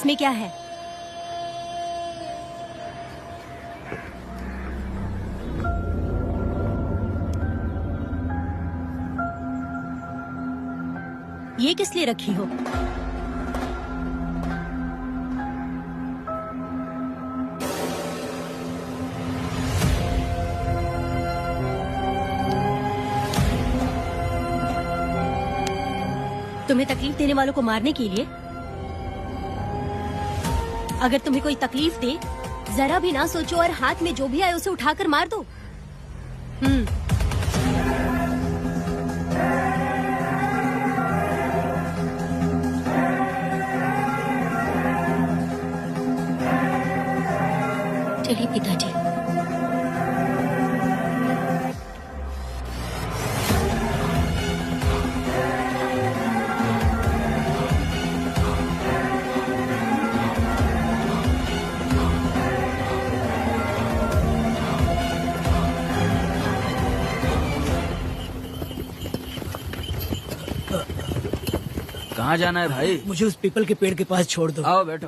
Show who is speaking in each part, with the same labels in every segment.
Speaker 1: इसमें क्या है? ये किस लिए रखी हो? तुम्हें तकलीफ देने वालों को मारने के लिए? अगर तुम्हें कोई तकलीफ दे, जरा भी ना सोचो और हाथ में जो भी आए उसे उठाकर मार दो। चलिए पिताजी।
Speaker 2: कहाँ जाना है भाई?
Speaker 3: मुझे उस पीपल के पेड़ के पास छोड़ दो।
Speaker 2: आओ बैठो।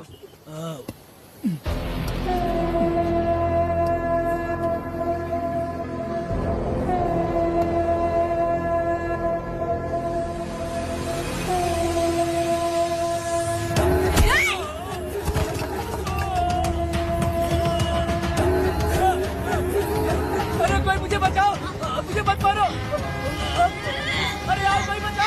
Speaker 3: अरे कोई मुझे बचाओ, मुझे मत मारो। अरे यार कोई बचाओ।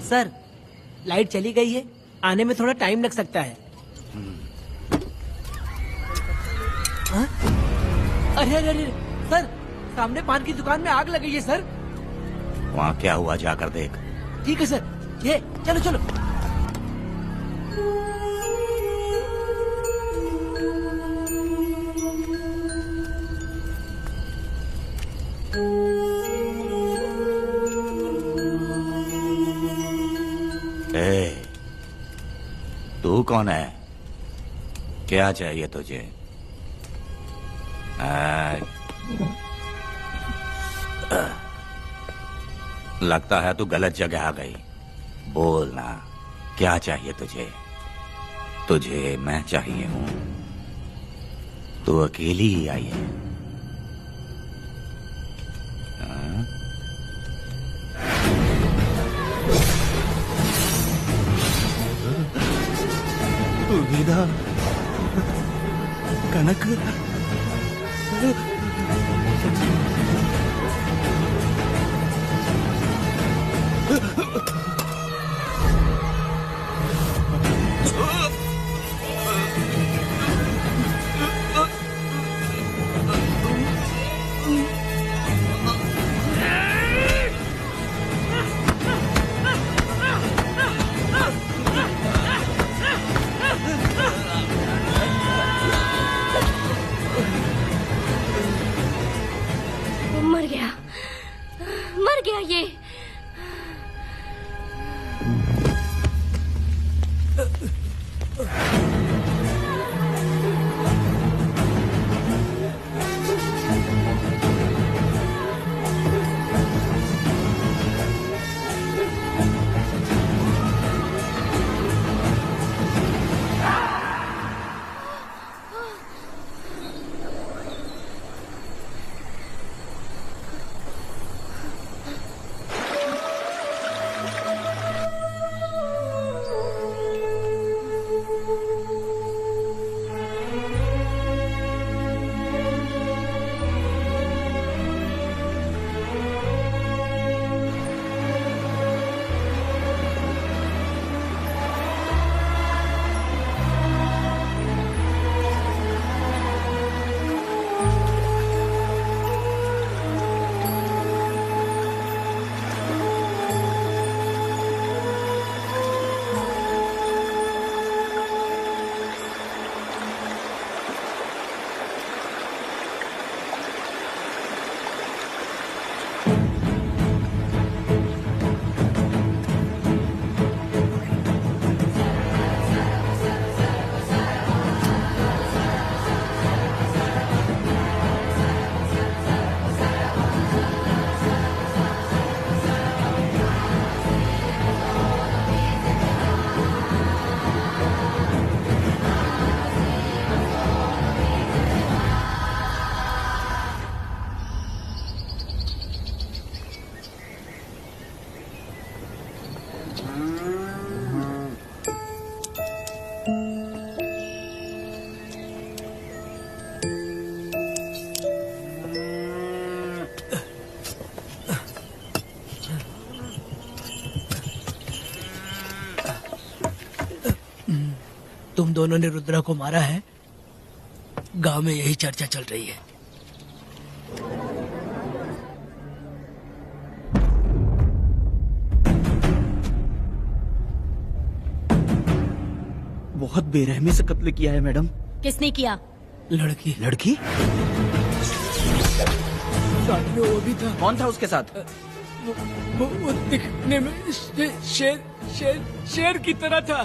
Speaker 3: सर, लाइट चली गई है, आने में थोड़ा टाइम लग सकता है। हाँ? अरे अरे अरे सर, सामने पान की दुकान में आग लगी है सर।
Speaker 4: वहाँ क्या हुआ जाकर देख।
Speaker 3: ठीक है सर, ये चलो चलो।
Speaker 4: तू कौन है? क्या चाहिए तुझे? लगता है तू गलत जगह आ गई। बोल ना, क्या चाहिए तुझे? तुझे मैं चाहिए हूँ। तू अकेली ही आई है।
Speaker 5: वीणा, कनक,
Speaker 1: मर गया ये।
Speaker 3: दोनों ने रुद्रा को मारा है, गांव में यही चर्चा चल रही है।
Speaker 2: बहुत बेरहमी से कत्ल किया है मैडम।
Speaker 1: किसने किया?
Speaker 3: लड़की
Speaker 2: लड़की?
Speaker 3: साथ में वो भी था।
Speaker 2: कौन था उसके साथ?
Speaker 3: वो दिखने में शेर की तरह था।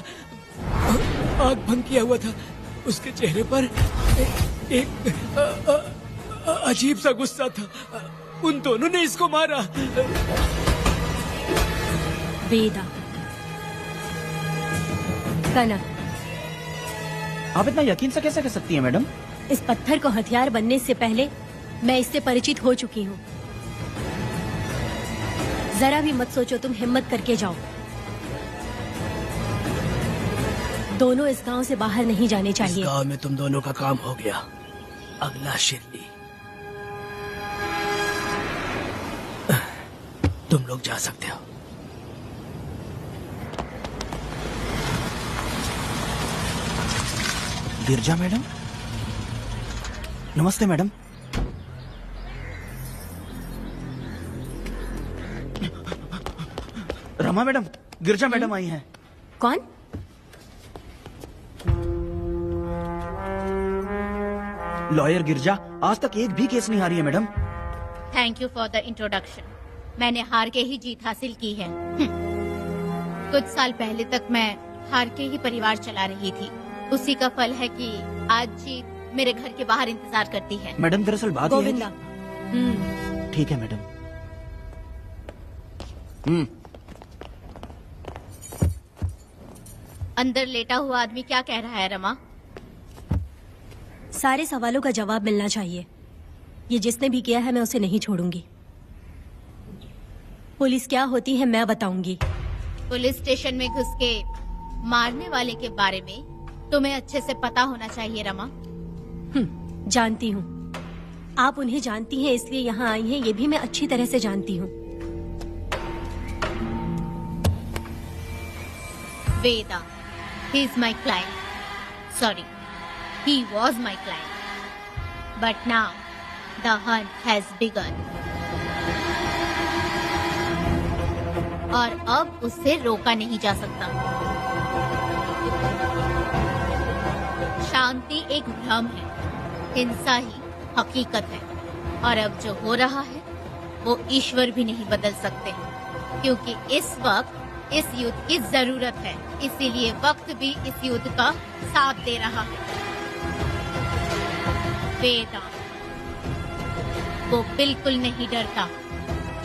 Speaker 3: आग बंद किया हुआ था। उसके चेहरे पर एक अजीब सा गुस्सा था। उन दोनों ने इसको मारा।
Speaker 1: वेदा, कनक,
Speaker 2: आप इतना यकीन से कैसे कह सकती हैं मैडम?
Speaker 1: इस पत्थर को हथियार बनने से पहले मैं इससे परिचित हो चुकी हूँ। जरा भी मत सोचो, तुम हिम्मत करके जाओ। दोनों इस गांव से बाहर नहीं जाने
Speaker 3: इस
Speaker 1: चाहिए।
Speaker 3: गांव में तुम दोनों का काम हो गया। अगला शिरली तुम लोग जा सकते हो।
Speaker 2: गिरजा मैडम, नमस्ते मैडम। रमा मैडम, गिरजा मैडम आई हैं।
Speaker 1: कौन?
Speaker 2: लॉयर गिरजा आज तक एक भी केस नहीं हारी है madam.
Speaker 5: Thank you for the introduction. मैंने हार के ही जीत हासिल की है। कुछ साल पहले तक मैं हार के ही परिवार चला रही थी। उसी का फल है कि आज जीत मेरे घर के बाहर इंतजार करती है।
Speaker 2: मैडम दरअसल बात ये है
Speaker 1: गोविंदा।
Speaker 2: कि- ठीक है मैडम।
Speaker 5: अंदर लेटा हुआ आदमी क्या कह रहा है रमा?
Speaker 1: सारे सवालों का जवाब मिलना चाहिए। ये जिसने भी किया है मैं उसे नहीं छोड़ूंगी। पुलिस क्या होती है मैं बताऊंगी।
Speaker 5: पुलिस स्टेशन में घुस के मारने वाले के बारे में तुम्हें अच्छे से पता होना चाहिए रमा।
Speaker 1: जानती हूँ। आप उन्हें जानती हैं इसलिए यहाँ आई हैं, ये भी मैं अच्छी तरह से जानती हूँ।
Speaker 5: वेदा, he is my client. Sorry, he was my client. But now, the hunt has begun. और अब उससे रोका नहीं जा सकता। शांति एक भ्रम है, हिंसा ही हकीकत है। और अब जो हो रहा है वो ईश्वर भी नहीं बदल सकते, क्योंकि इस वक्त इस युद्ध की जरूरत है। इसीलिए वक्त भी इस युद्ध का साथ दे रहा है। वेदा, वो बिल्कुल नहीं डरता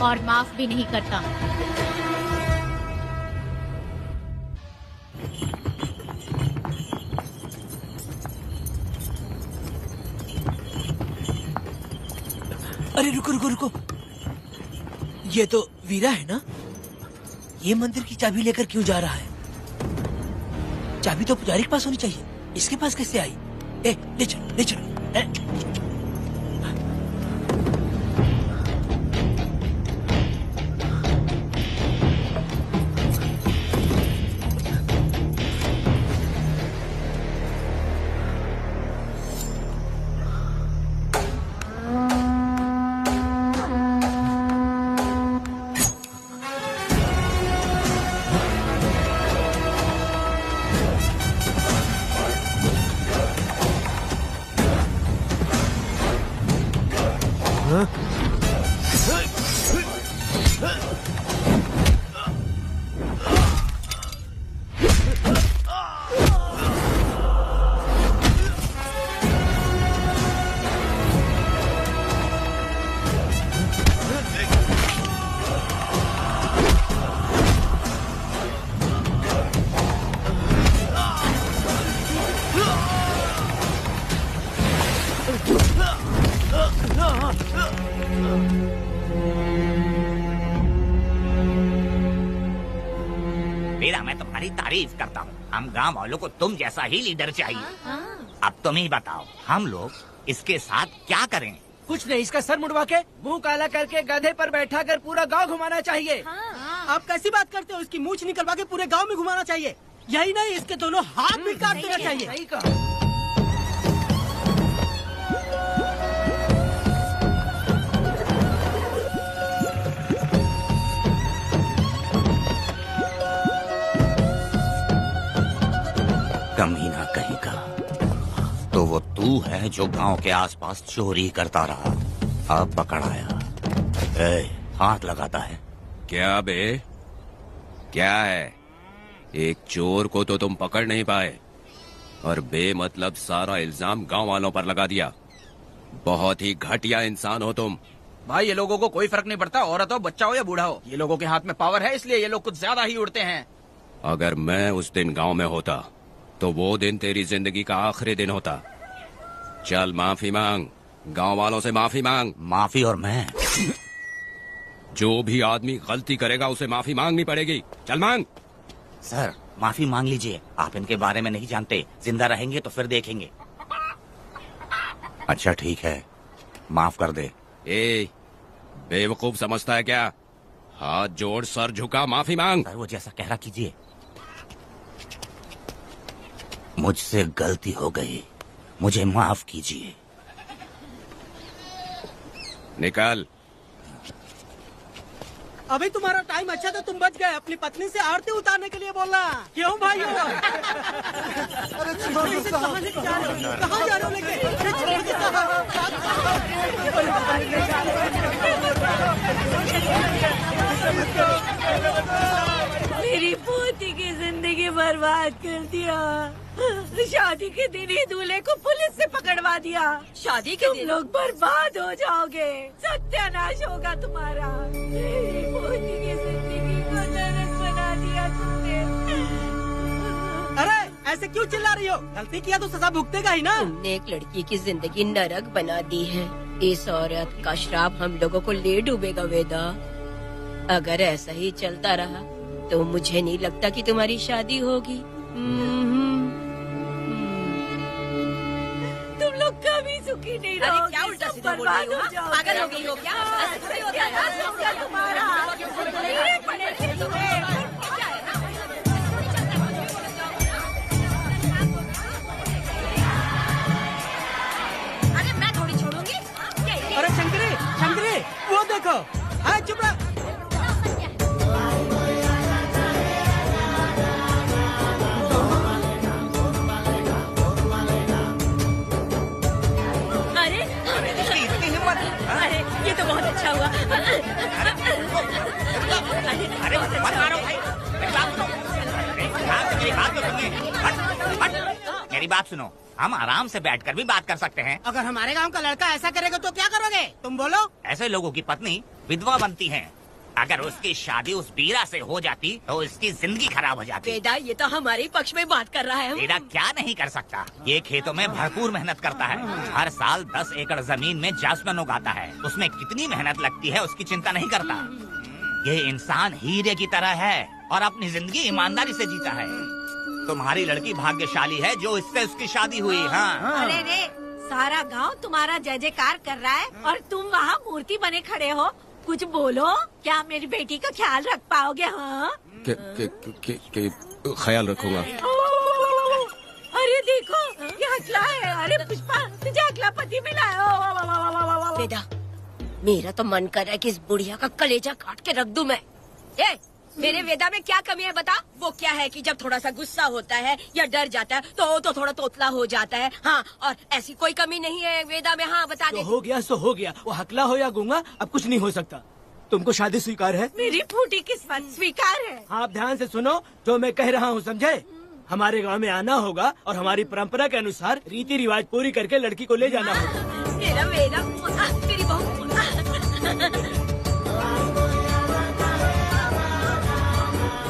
Speaker 5: और माफ भी नहीं करता।
Speaker 3: अरे रुको रुको रुको, ये तो वीरा है ना? ये मंदिर की चाबी लेकर क्यों जा रहा है? चाबी तो पुजारी के पास होनी चाहिए, इसके पास कैसे आई? ले चलो ले चलो।
Speaker 4: वीरा, मैं तुम्हारी तारीफ करता हूँ। हम गांव वालों को तुम जैसा ही लीडर चाहिए। अब तुम ही बताओ, हम लोग इसके साथ क्या करें?
Speaker 3: कुछ नहीं, इसका सर मुड़वा के मुंह काला करके गधे पर बैठा कर पूरा गांव घुमाना चाहिए।
Speaker 6: आप कैसी बात करते हो? इसकी मूछ निकलवा के पूरे गांव में घुमाना चाहिए। यही नहीं, इसके दोनों हाथ भी काट देना चाहिए।
Speaker 2: सही कहा।
Speaker 4: कमीना कहीं का। तो वो तू है जो गांव के आसपास चोरी करता रहा, अब पकड़ाया। ए, हाथ लगाता है।
Speaker 7: क्या बे, क्या है? एक चोर को तो तुम पकड़ नहीं पाए और बेमतलब सारा इल्जाम गांव वालों पर लगा दिया। बहुत ही घटिया इंसान हो तुम।
Speaker 2: भाई ये लोगों को कोई फर्क नहीं पड़ता, औरत हो, बच्चा हो या बूढ़ा हो। ये लोगों के हाथ में पावर है, इसलिए ये लोग कुछ ज्यादा ही उड़ते हैं।
Speaker 7: अगर मैं उस दिन गांव में होता तो वो दिन तेरी जिंदगी का आखिरी दिन होता। चल माफी मांग, गांव वालों से माफी मांग।
Speaker 4: माफी? और मैं?
Speaker 7: जो भी आदमी गलती करेगा उसे माफी मांगनी पड़ेगी। चल मांग।
Speaker 4: सर माफी मांग लीजिए, आप इनके बारे में नहीं जानते। जिंदा रहेंगे तो फिर देखेंगे। अच्छा ठीक है, माफ कर दे।
Speaker 7: ए, बेवकूफ समझता है क्या? हाथ जोड़, सर झुका, माफी मांग।
Speaker 4: सर वो जैसा कह रहा कीजिए। मुझसे गलती हो गई, मुझे माफ कीजिए।
Speaker 7: निकल।
Speaker 6: अभी तुम्हारा टाइम अच्छा था, तुम बच गए। अपनी पत्नी से आरती उतारने के लिए बोलना। क्यों भाई? अरे कहाँ लेके जा रहे हो? कहाँ जा रहे हो लेके?
Speaker 1: मेरी पोती की जिंदगी बर्बाद कर दिया। शादी के दिन ही दूल्हे को पुलिस से पकड़वा दिया। शादी के दिन लोग बर्बाद हो जाओगे, सत्यानाश होगा तुम्हारा। मेरी पोती की जिंदगी को नरक बना दिया तुमने।
Speaker 6: अरे ऐसे क्यों चिल्ला रही हो? गलती किया तो सजा भुगतेगा ही ना।
Speaker 1: तुमने एक लड़की की जिंदगी नरक बना दी है। इस औरत का श्राप हम लोगों को ले डूबेगा वेदा। अगर ऐसा ही चलता रहा तो मुझे नहीं लगता कि तुम्हारी शादी होगी। तुम लोग कभी सुखी नहीं रहोगे। क्या उल्टा सीधा बोल रही हो? पागल हो गई हो क्या? तुम्हारा
Speaker 5: अरे मैं थोड़ी छोड़ूंगी।
Speaker 6: अरे शंकरी, शंकरी वो देखो। हाँ चुप रह।
Speaker 1: अरे ये तो बहुत अच्छा हुआ।
Speaker 4: अरे मत मारो भाई, मेरी बात सुनो। हम आराम से बैठकर भी बात कर सकते हैं।
Speaker 6: अगर हमारे गांव का लड़का ऐसा करेगा तो क्या करोगे तुम? बोलो।
Speaker 4: ऐसे लोगों की पत्नी विधवा बनती है। अगर उसकी शादी उस बीरा से हो जाती तो इसकी जिंदगी खराब हो जाती।
Speaker 1: वेदा ये तो हमारे पक्ष में बात कर रहा है।
Speaker 4: वेदा क्या नहीं कर सकता? ये खेतों में भरपूर मेहनत करता है। हर साल 10 एकड़ जमीन में जासमन उगाता है। उसमें कितनी मेहनत लगती है उसकी चिंता नहीं करता। ये इंसान हीरे की तरह है और अपनी जिंदगी ईमानदारी से जीता है। तुम्हारी लड़की भाग्यशाली है जो इससे उसकी शादी हुई। हाँ
Speaker 1: अरे रे, सारा गांव तुम्हारा जय जयकार कर रहा है और तुम वहाँ मूर्ति बने खड़े हो। कुछ बोलो, क्या मेरी बेटी का ख्याल रख पाओगे? हाँ
Speaker 7: ख्याल रखूंगा।
Speaker 1: अरे देखो ये हकला है। अरे पुष्पा तुझे हकला पति मिला है। बेटा मेरा तो मन कर रहा है कि इस बुढ़िया का कलेजा काट के रख दूं मैं। मेरे वेदा में क्या कमी है बता? वो क्या है कि जब थोड़ा सा गुस्सा होता है या डर जाता है तो थोड़ा तोतला हो जाता है। हाँ, और ऐसी कोई कमी नहीं है वेदा में। हाँ बता दे।
Speaker 6: हो गया सो हो गया। वो हकला हो या गूंगा अब कुछ नहीं हो सकता। तुमको शादी स्वीकार है?
Speaker 1: मेरी फूटी किस्मत स्वीकार है।
Speaker 6: आप ध्यान से सुनो जो मैं कह रहा हूँ, समझे? हमारे गांव में आना होगा और हमारी परंपरा के अनुसार रीति रिवाज पूरी करके लड़की को ले जाना होगा।
Speaker 1: मेरा वेदा मेरी बहू।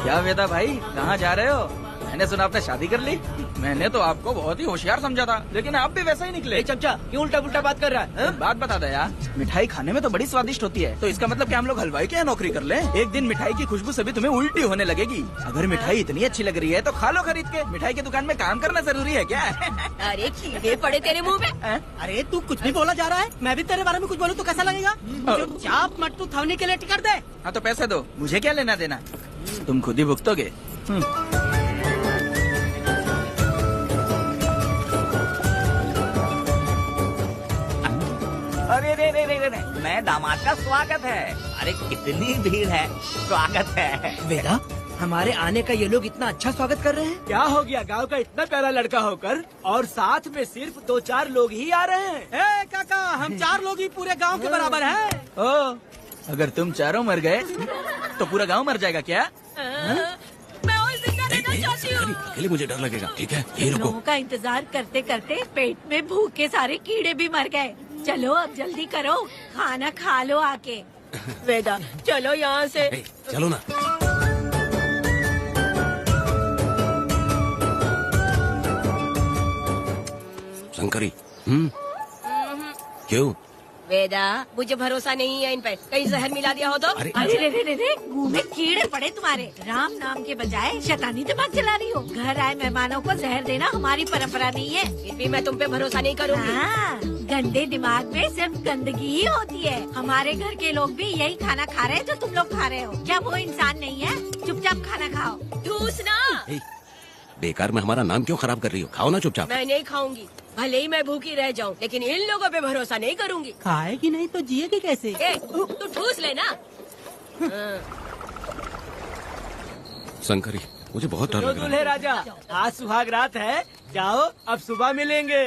Speaker 2: क्या वेदा भाई, कहाँ जा रहे हो? मैंने सुना आपने शादी कर ली। मैंने तो आपको बहुत ही होशियार समझा था, लेकिन आप भी वैसा ही निकले। चमचा क्यों उल्टा पुल्टा बात कर रहा है? बात बता दे यार। मिठाई खाने में तो बड़ी स्वादिष्ट होती है, तो इसका मतलब क्या हम लोग हलवाई के यहाँ नौकरी कर लें? एक दिन मिठाई की खुशबू से भी तुम्हें उल्टी होने लगेगी। अगर मिठाई इतनी अच्छी लग रही है तो खा लो खरीद के। मिठाई की दुकान में काम करना जरूरी है क्या?
Speaker 1: अरे कीड़े पड़े तेरे मुंह में।
Speaker 6: अरे तू कुछ भी बोला जा रहा है। मैं भी तेरे बारे में कुछ बोलूँ तो कैसा लगेगा? चुपचाप मट्टू थवने के लिए टिकट दे।
Speaker 2: हाँ तो पैसे दो, मुझे क्या लेना देना, तुम खुद ही भुगतोगे।
Speaker 4: नए दामाद का स्वागत है। अरे कितनी भीड़ है, स्वागत है।
Speaker 3: वेदा, हमारे आने का ये लोग इतना अच्छा स्वागत कर रहे हैं।
Speaker 6: क्या हो गया गांव का इतना प्यारा लड़का होकर और साथ में सिर्फ 2-4 लोग ही आ रहे हैं।
Speaker 3: ए काका, हम 4 लोग ही पूरे गांव के बराबर हैं।
Speaker 2: ओ, अगर तुम चारों मर गए तो पूरा गांव मर जाएगा क्या?
Speaker 1: मैं और जिंदा रहना चाहती हूँ।
Speaker 7: अकेले मुझे डर लगेगा, ठीक है? यही रुको।
Speaker 1: लोगों का इंतजार करते करते पेट में भूख के सारे कीड़े भी मर गए। चलो अब जल्दी करो, खाना खा लो आके। वेदा, चलो यहाँ से।
Speaker 7: ए, चलो ना। शंकरी, क्यों?
Speaker 1: वेदा, मुझे भरोसा नहीं है इन पे, कहीं जहर मिला दिया हो तो।
Speaker 7: अरे,
Speaker 1: अरे रे रे रे, मुंह में कीड़े पड़े तुम्हारे। राम नाम के बजाय शैतानी दिमाग चला रही हो। घर आए मेहमानों को जहर देना हमारी परंपरा नहीं है। फिर भी मैं तुम पे भरोसा नहीं करूँगी। हाँ, गंदे दिमाग में सिर्फ गंदगी ही होती है। हमारे घर के लोग भी यही खाना खा रहे हैं जो तुम लोग खा रहे हो। क्या वो इंसान नहीं है? चुपचाप खाना खाओ। ठूसना।
Speaker 7: ए, बेकार में हमारा नाम क्यों खराब कर रही हो? खाओ ना चुपचाप।
Speaker 1: मैं नहीं खाऊंगी, भले ही मैं भूखी रह जाऊं, लेकिन इन लोगों पे भरोसा नहीं करूंगी।
Speaker 3: खाएगी नहीं तो जिएगी कैसे?
Speaker 1: ए, तू ठूस लेना।
Speaker 7: शंकरी, मुझे बहुत डर
Speaker 6: जो
Speaker 7: लग रहा
Speaker 6: दूल्हे
Speaker 7: है।
Speaker 6: राजा, आज सुहाग रात है, जाओ अब सुबह मिलेंगे।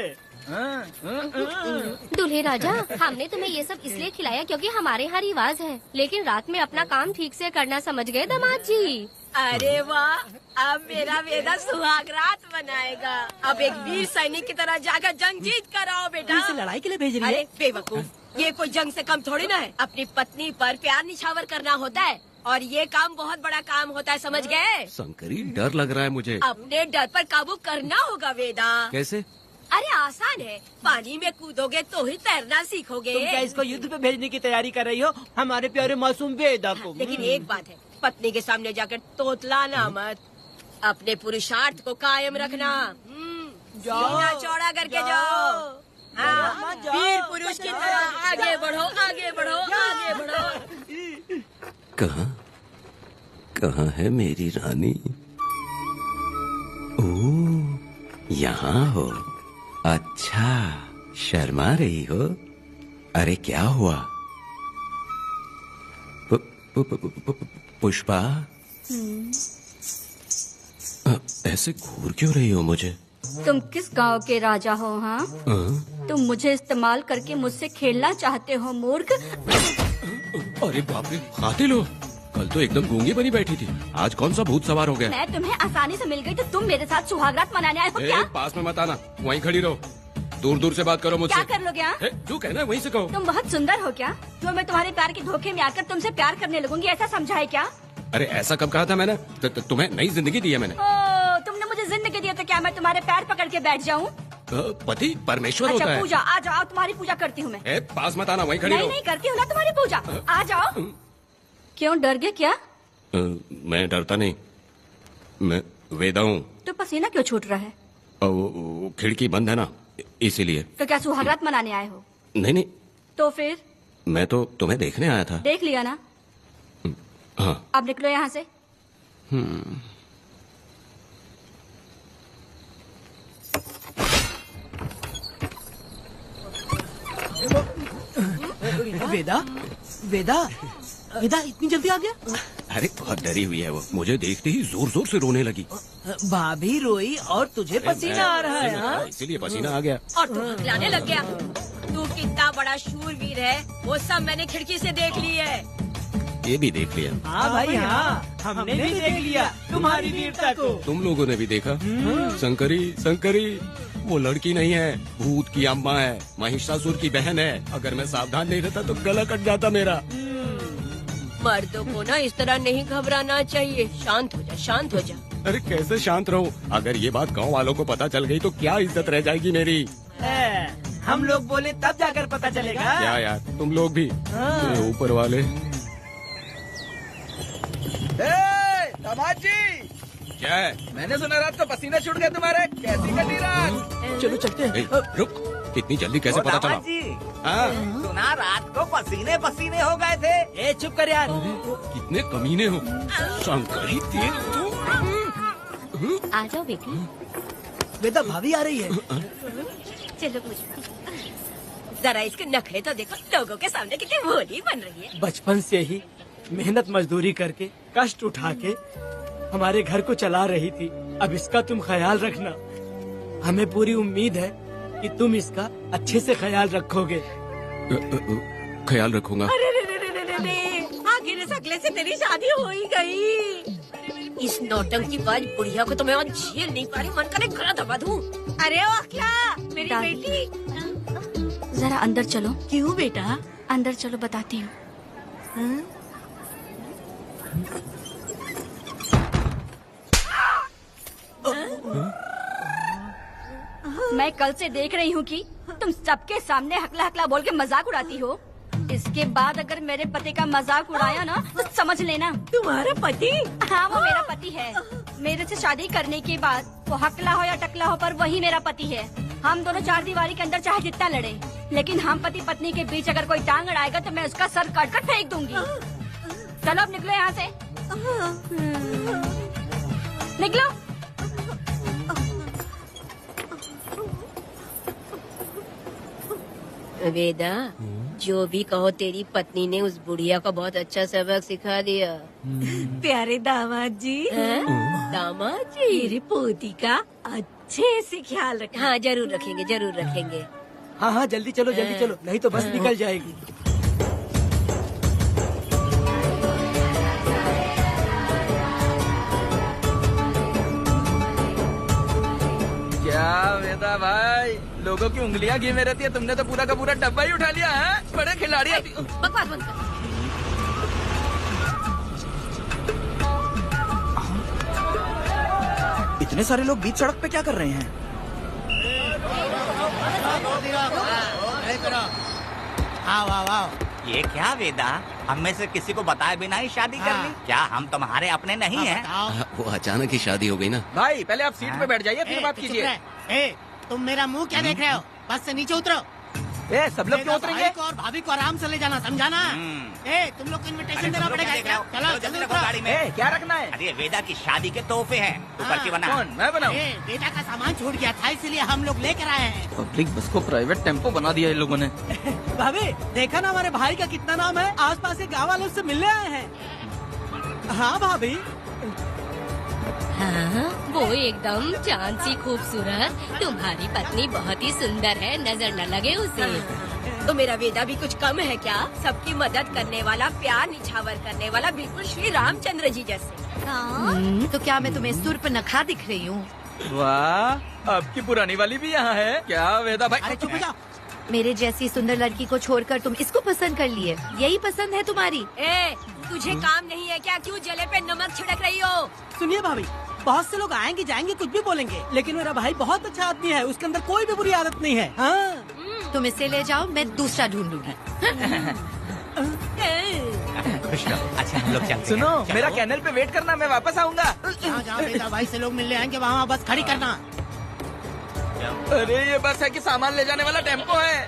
Speaker 8: दूल्हे राजा, हमने तुम्हें ये सब इसलिए खिलाया क्योंकि हमारे यहाँ रिवाज है, लेकिन रात में अपना काम ठीक से करना समझ गए दामाद जी।
Speaker 1: अरे वाह, अब मेरा वेदा सुहाग रात मनाएगा। अब एक वीर सैनिक की तरह जाकर जंग जीत कर आओ बेटा।
Speaker 3: इसे लड़ाई के लिए भेज रही है।
Speaker 1: अरे बेवकूफ, ये कोई जंग से कम थोड़ी ना है। अपनी पत्नी पर प्यार निछावर करना होता है और ये काम बहुत बड़ा काम होता है, समझ गए?
Speaker 7: शंकरी, डर लग रहा है मुझे।
Speaker 1: अपने डर पर काबू करना होगा वेदा।
Speaker 7: कैसे?
Speaker 1: अरे आसान है, पानी में कूदोगे तो ही तैरना सीखोगे।
Speaker 6: तुम क्या इसको युद्ध पे भेजने की तैयारी कर रही हो? हमारे प्यारे मासूम वेदा को।
Speaker 1: लेकिन एक बात है, पत्नी के सामने जाकर तोतलाना मत। अपने पुरुषार्थ को कायम रखना। सीना चौड़ा करके जाओ। हाँ, वीर पुरुष की तरह आगे बढ़ो, आगे बढ़ो, आगे बढ़ो।
Speaker 7: कहाँ है मेरी रानी? ओ, यहाँ हो। अच्छा, शर्मा रही हो? अरे क्या हुआ? पुष्पा, ऐसे घूर क्यों रही हो मुझे?
Speaker 8: तुम किस गांव के राजा हो? हाँ, तुम मुझे इस्तेमाल करके मुझसे खेलना चाहते हो मूर्ख।
Speaker 7: अरे बाप रे, कातिल हो? कल तो एकदम गूंगी बनी बैठी थी, आज कौन सा भूत सवार हो गया?
Speaker 8: मैं तुम्हें आसानी से मिल गई तो तुम मेरे साथ सुहागरात मनाने आए हो क्या?
Speaker 7: पास में मत आना, वहीं खड़ी रहो। दूर दूर से बात करो मुझसे।
Speaker 8: क्या कर लोगे? हाँ?
Speaker 7: जो कहना है वहीं से कहो।
Speaker 8: तुम बहुत सुंदर हो क्या? जो मैं तुम्हारे प्यार के धोखे में आकर तुमसे प्यार करने लगूंगी, ऐसा समझा है क्या?
Speaker 7: अरे ऐसा कब कहा था मैंने? तुम्हें नई जिंदगी दी है मैंने।
Speaker 8: ओ, तुमने मुझे जिंदगी दी है तो क्या मैं तुम्हारे पैर पकड़ के बैठ जाऊं?
Speaker 7: पति परमेश्वर होता
Speaker 8: अच्छा
Speaker 7: है।
Speaker 8: पूजा, आ जाओ, तुम्हारी पूजा करती हूँ मैं।
Speaker 7: पास मत आना, वहीं खड़ी
Speaker 8: नहीं
Speaker 7: रहो।
Speaker 8: नहीं करती हूँ ना तुम्हारी पूजा, आ जाओ। क्यों डर गए क्या?
Speaker 7: मैं डरता नहीं, मैं वेदा हूँ।
Speaker 8: तो पसीना क्यों छूट रहा है?
Speaker 7: वो खिड़की बंद है ना, इसीलिए।
Speaker 8: तो क्या सुहागरात मनाने आए हो?
Speaker 7: नहीं नहीं,
Speaker 8: तो फिर
Speaker 7: मैं तो तुम्हें देखने आया था।
Speaker 8: देख लिया ना?
Speaker 7: हाँ।
Speaker 8: अब निकलो यहाँ से।
Speaker 3: वेदा, वेदा, वेदा इतनी जल्दी आ गया?
Speaker 7: अरे बहुत डरी हुई है वो, मुझे देखते ही जोर जोर से रोने लगी।
Speaker 3: भाभी रोई और तुझे पसीना आ रहा है? हाँ?
Speaker 7: इसीलिए पसीना आ गया।
Speaker 1: और तू हकलाने लग गया। तू कितना बड़ा शूरवीर है, वो सब मैंने खिड़की से देख ली है।
Speaker 7: ये भी देख लिया।
Speaker 6: हाँ भाई हाँ, हमने भी देख लिया तुम्हारी वीरता को।
Speaker 7: तुम लोगों ने भी देखा? शंकरी, शंकरी, वो लड़की नहीं है, भूत की अम्मा है, महिषासुर की बहन है। अगर मैं सावधान नहीं रहता तो गला कट जाता मेरा।
Speaker 1: मर्दों को ना इस तरह नहीं घबराना चाहिए। शांत हो जा, शांत हो जा।
Speaker 7: अरे कैसे शांत रहूं? अगर ये बात गांव वालों को पता चल गई तो क्या इज्जत रह जाएगी मेरी?
Speaker 6: हम लोग बोले तब जाकर पता चलेगा।
Speaker 7: क्या यार, तुम लोग भी ऊपर वाले।
Speaker 2: दामाद जी,
Speaker 7: क्या है?
Speaker 2: मैंने सुना रात को पसीना छूट गया तुम्हारे, कैसी कटी रात?
Speaker 3: चलो चलते हैं।
Speaker 7: ए, रुक, इतनी जल्दी कैसे पता चला? हाँ?
Speaker 4: सुना रात को पसीने पसीने हो गए थे।
Speaker 6: ए चुप कर यार।
Speaker 7: कितने कमीने हो शंकरी, तेल तू।
Speaker 8: आ जाओ बेटी।
Speaker 3: वेदा भाभी आ रही है।
Speaker 8: चलो पूजा।
Speaker 1: जरा इसके नखरे तो देखो, लोगों के सामने कितनी भोली बन रही है।
Speaker 6: बचपन से ही मेहनत मजदूरी करके कष्ट उठा के हमारे घर को चला रही थी। अब इसका तुम ख्याल रखना। हमें पूरी उम्मीद है कि तुम इसका अच्छे से ख्याल रखोगे।
Speaker 7: ख्याल रखूंगा।
Speaker 1: अरे रे रे रे रे रे रे, आखिर इस अगले से तेरी शादी हो ही गई। इस नौटंकी बाज बुढ़िया को तो मैं और झेल नहीं पा रही, मन करे गला दबा दूं। अरे ओ अखिला, मेरी
Speaker 9: दादी।
Speaker 1: बेटी।
Speaker 9: जरा अंदर चलो।
Speaker 1: क्यों बेटा?
Speaker 9: अंदर चलो, बताती हूँ। मैं कल से देख रही हूँ कि तुम सबके सामने हकला हकला बोल के मजाक उड़ाती हो। इसके बाद अगर मेरे पति का मजाक उड़ाया ना तो समझ लेना।
Speaker 1: तुम्हारा पति?
Speaker 9: हाँ, वो मेरा पति है। मेरे से शादी करने के बाद वो हकला हो या टकला हो, पर वही मेरा पति है। हम दोनों चार दीवारी के अंदर चाहे जितना लड़े, लेकिन हम पति पत्नी के बीच अगर कोई टांग अड़ाएगा तो मैं उसका सर काट कर फेंक दूंगी। चलो अब निकलो यहाँ से। निकलो।
Speaker 1: वेदा, जो भी कहो, तेरी पत्नी ने उस बुढ़िया को बहुत अच्छा सबक सिखा दिया। प्यारे दामाद जी। दामाद जी, मेरी पोती का अच्छे से ख्याल रखें। हाँ, जरूर रखेंगे, जरूर रखेंगे।
Speaker 6: हाँ हाँ, जल्दी चलो, जल्दी चलो, नहीं तो बस निकल जाएगी।
Speaker 2: क्या वेदा भाई, लोगों की उंगलियां घी में रहती है, तुमने तो पूरा का पूरा डब्बा ही उठा लिया है। बड़े खिलाड़ी।
Speaker 1: बकवास बंद कर।
Speaker 2: इतने सारे लोग बीच सड़क पे क्या कर रहे हैं?
Speaker 4: ये क्या वेदा, हम में से किसी को बताए बिना ही शादी कर ली? क्या हम तुम्हारे अपने नहीं हैं?
Speaker 7: वो अचानक ही शादी हो गई ना।
Speaker 2: भाई पहले आप सीट पे बैठ जाइए, फिर बात कीजिए।
Speaker 10: तुम मेरा मुंह क्या देख रहे हो? बस से नीचे उतरो।
Speaker 2: सब लोग क्यों उतरेंगे?
Speaker 10: भाई को और भाभी को आराम से ले जाना, समझाना? तुम लोग को इनविटेशन देना पड़ेगा। चलो जल्दी उतरो।
Speaker 4: गाड़ी में
Speaker 2: क्या रखना है?
Speaker 4: अरे वेदा की शादी के तोहफे हैं, ऊपर की बना।
Speaker 2: कौन? मैं बनाऊं?
Speaker 10: बेटा का सामान छूट गया था, इसलिए हम लोग लेकर आए हैं।
Speaker 2: पब्लिक बस को प्राइवेट टेम्पो बना दिया इन लोगों ने।
Speaker 10: भाभी देखा ना हमारे भाई का कितना नाम है, आसपास के गाँव वालों से मिलने आए हैं। हाँ भाभी।
Speaker 8: हाँ, वो एकदम चांद सी खूबसूरत। तुम्हारी पत्नी बहुत ही सुंदर है, नजर न लगे उसे।
Speaker 1: तो मेरा वेदा भी कुछ कम है क्या? सबकी मदद करने वाला, प्यार निछावर करने वाला, बिल्कुल श्री रामचंद्र जी जैसे।
Speaker 11: तो क्या मैं तुम्हें सुर पे नखरा दिख रही हूँ?
Speaker 2: वाह, आपकी पुरानी वाली भी यहाँ है क्या वेदा भाई?
Speaker 10: अरे चुप हो जाओ।
Speaker 11: मेरे जैसी सुंदर लड़की को छोड़कर तुम इसको पसंद कर लिए, यही पसंद है तुम्हारी?
Speaker 1: तुझे काम नहीं है क्या? क्यों जले पे नमक छिड़क रही हो?
Speaker 10: सुनिए भाभी, बहुत से लोग आएंगे जाएंगे, कुछ भी बोलेंगे, लेकिन मेरा भाई बहुत अच्छा आदमी है, उसके अंदर कोई भी बुरी आदत नहीं है। हाँ।
Speaker 11: तुम इसे ले जाओ, मैं दूसरा ढूंढ लूंगी।
Speaker 4: खुश रहो। अच्छा हम लोग चलते हैं।
Speaker 2: सुनो,
Speaker 4: चलो।
Speaker 2: मेरा कैनल पे वेट करना, मैं वापस आऊंगा।
Speaker 10: जहाँ जहाँ बेटा भाई से लोग मिलने आएंगे वहाँ बस खड़ी करना।
Speaker 2: अरे ये बस है कि सामान ले जाने वाला टेम्पो है।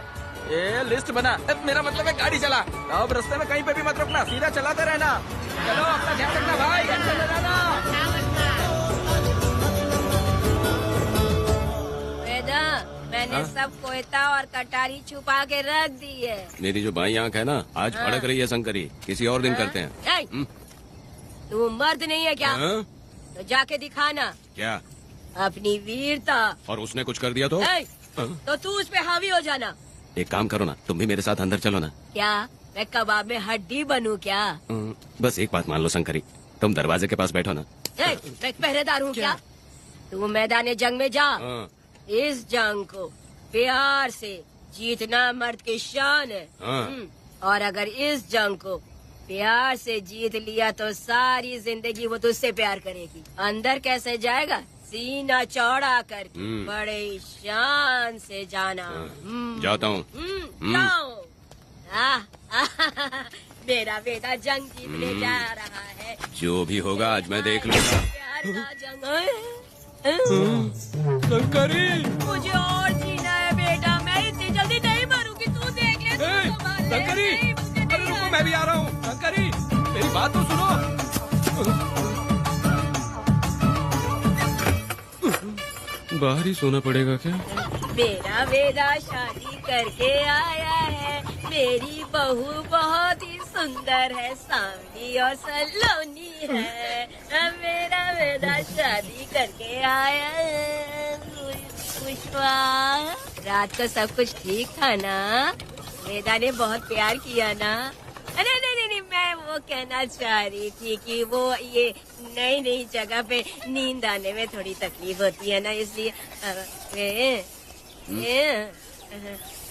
Speaker 2: ये लिस्ट बना, मेरा मतलब है गाड़ी चला। अब रास्ते में कहीं पे भी मत रुकना, सीधा चलाते रहना। चलो अपना ध्यान रखना भाई, अच्छे से जाना।
Speaker 1: वेदा, मैंने सब कोयता और कटारी छुपा के रख दी है।
Speaker 7: मेरी जो बाई आंख है ना, आज भड़क रही है शंकरी। किसी और दिन करते हैं।
Speaker 1: तू मर्द नहीं है क्या?
Speaker 7: हाँ?
Speaker 1: तो जाके दिखाना
Speaker 7: क्या?
Speaker 1: अपनी वीरता।
Speaker 7: और उसने कुछ कर दिया तो?
Speaker 1: तो तू उस पे हावी हो जाना।
Speaker 7: एक काम करो ना, तुम भी मेरे साथ अंदर चलो ना।
Speaker 1: क्या मैं कबाब में हड्डी बनूं क्या?
Speaker 7: बस एक बात मान लो शंकरी, तुम दरवाजे के पास बैठो ना।
Speaker 1: मैं पहरेदार हूँ क्या? तू मैदान जंग में जा। इस जंग को प्यार से जीतना मर्द की शान है। और अगर इस जंग को प्यार से जीत लिया तो सारी जिंदगी वो तुझसे प्यार करेगी। अंदर कैसे जाएगा? सीना चौड़ा करके बड़े शान से जाना।
Speaker 7: जाता हूँ।
Speaker 1: जाओ। मेरा बेटा जंग जीतने जा रहा है।
Speaker 7: जो भी होगा आज मैं देख लूंगा।
Speaker 1: प्यार का जंग।
Speaker 2: शंकरी,
Speaker 1: मुझे और जीना है बेटा, मैं इतनी जल्दी नहीं मरूंगी। तू देख ले।
Speaker 2: शंकरी, अरे रुको, मैं भी आ रहा हूँ। शंकरी, मेरी बात तो सुनो।
Speaker 7: बाहर ही सोना पड़ेगा क्या?
Speaker 1: मेरा वेदा शादी करके आया है, मेरी बहू बहुत ही सुंदर है, सांवली और सलोनी है। मेरा वेदा शादी करके आया है। पुष्पा, रात को सब कुछ ठीक था ना? वेदा ने बहुत प्यार किया ना? नहीं, मैं वो कहना चाह रही थी कि वो ये नई नई जगह पे नींद आने में थोड़ी तकलीफ होती है ना, इसलिए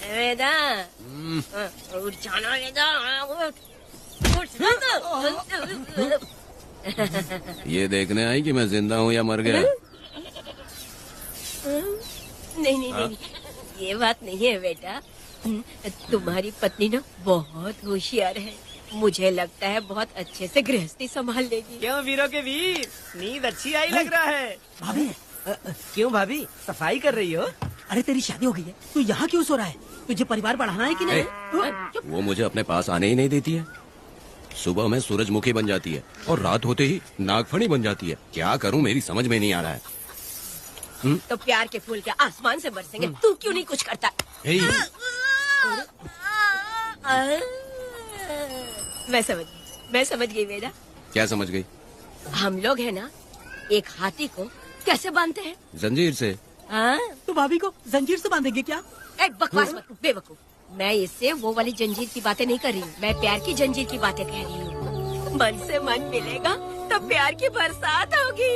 Speaker 1: वेदा उठ जाना, वेदा उठ।
Speaker 7: ये देखने आई कि मैं जिंदा हूँ या मर गया?
Speaker 1: नहीं, ये बात नहीं है बेटा। तुम्हारी पत्नी ना बहुत होशियार है, मुझे लगता है बहुत अच्छे से गृहस्थी संभाल लेगी।
Speaker 6: क्यों वीरों के वीर, नींद अच्छी आई लग रहा है।
Speaker 10: भाभी
Speaker 6: क्यों भाभी, सफाई कर रही हो?
Speaker 10: अरे तेरी शादी हो गई है, तू यहाँ क्यों सो रहा है? तुझे परिवार बढ़ाना है कि नहीं?
Speaker 7: वो मुझे अपने पास आने ही नहीं देती है। सुबह में सूरजमुखी बन जाती है और रात होते ही नागफनी बन जाती है। क्या करूं, मेरी समझ में नहीं आ रहा है।
Speaker 1: तो प्यार के फूल क्या आसमान से बरसेंगे? तू क्यों नहीं कुछ करता? मैं समझ गई बेटा।
Speaker 7: क्या समझ गई?
Speaker 1: हम लोग है ना, एक हाथी को कैसे बांधते हैं?
Speaker 7: जंजीर से।
Speaker 10: तो भाभी को जंजीर से बांधेंगे क्या?
Speaker 1: एक बकवास मत, बेवकूफ। मैं इससे वो वाली जंजीर की बातें नहीं कर रही हूँ, मैं प्यार की जंजीर की बातें कह रही हूँ। मन से मन मिलेगा तब प्यार की बरसात होगी।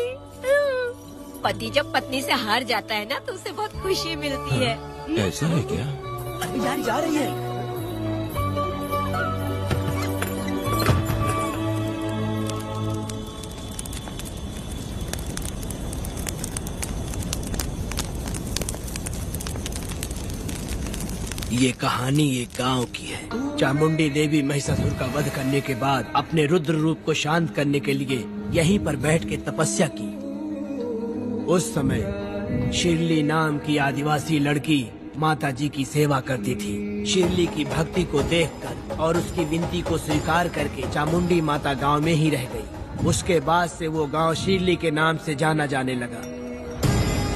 Speaker 1: पति जब पत्नी से हार जाता है ना तो उसे बहुत खुशी मिलती है।
Speaker 7: ऐसा है क्या?
Speaker 10: अरे यार जा रही है।
Speaker 6: ये कहानी एक गांव की है। चामुंडी देवी महिषासुर का वध करने के बाद अपने रुद्र रूप को शांत करने के लिए यहीं पर बैठ के तपस्या की। उस समय शिरली नाम की आदिवासी लड़की माता जी की सेवा करती थी। शिरली की भक्ति को देखकर और उसकी विनती को स्वीकार करके चामुंडी माता गांव में ही रह गई। उसके बाद से वो गांव शिरली के नाम से जाना जाने लगा।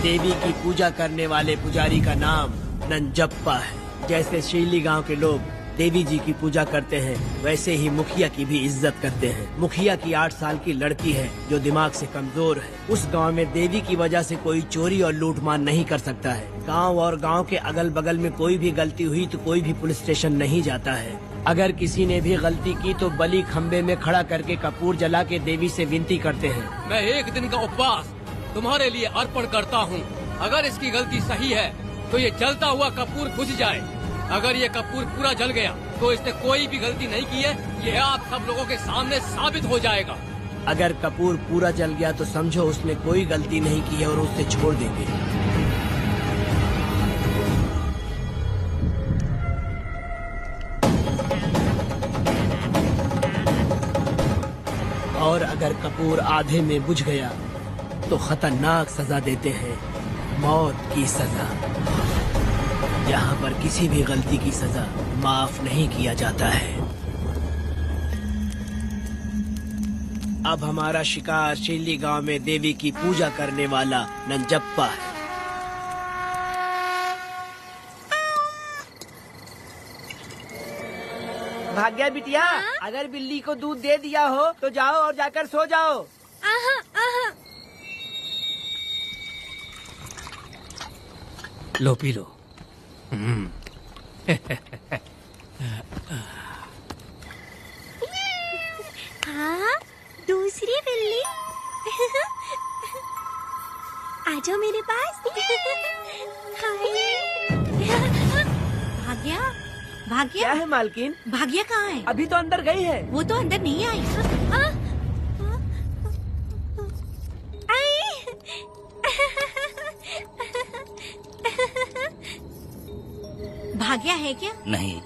Speaker 6: देवी की पूजा करने वाले पुजारी का नाम नंजप्पा है। जैसे शिरली गांव के लोग देवी जी की पूजा करते हैं, वैसे ही मुखिया की भी इज्जत करते हैं। मुखिया की 8 साल की लड़की है जो दिमाग से कमजोर है। उस गांव में देवी की वजह से कोई चोरी और लूटमार नहीं कर सकता है। गांव और गांव के अगल बगल में कोई भी गलती हुई तो कोई भी पुलिस स्टेशन नहीं जाता है। अगर किसी ने भी गलती की तो बलि खम्बे में खड़ा करके कपूर जला के देवी से विनती करते हैं।
Speaker 12: मैं 1 दिन का उपवास तुम्हारे लिए अर्पण करता हूँ। अगर इसकी गलती सही है तो ये जलता हुआ कपूर बुझ जाए। अगर ये कपूर पूरा जल गया तो इसने कोई भी गलती नहीं की है, ये आप सब लोगों के सामने साबित हो जाएगा।
Speaker 6: अगर कपूर पूरा जल गया तो समझो उसने कोई गलती नहीं की है और उसे छोड़ देंगे। और अगर कपूर आधे में बुझ गया तो खतरनाक सजा देते हैं, मौत की सजा। यहाँ पर किसी भी गलती की सजा माफ नहीं किया जाता है। अब हमारा शिकार शिरली गांव में देवी की पूजा करने वाला नंजप्पा है। भाग्या बिटिया, अगर बिल्ली को दूध दे दिया हो तो जाओ और जाकर सो जाओ। लो पी लो।
Speaker 13: हाँ, दूसरी बिल्ली। आ जाओ मेरे पास।
Speaker 11: भाग्या, भाग्या
Speaker 6: क्या है मालकिन?
Speaker 11: भाग्या कहाँ है?
Speaker 6: अभी तो अंदर गई है।
Speaker 11: वो तो अंदर नहीं आई। भाग्या है क्या?
Speaker 4: नहीं,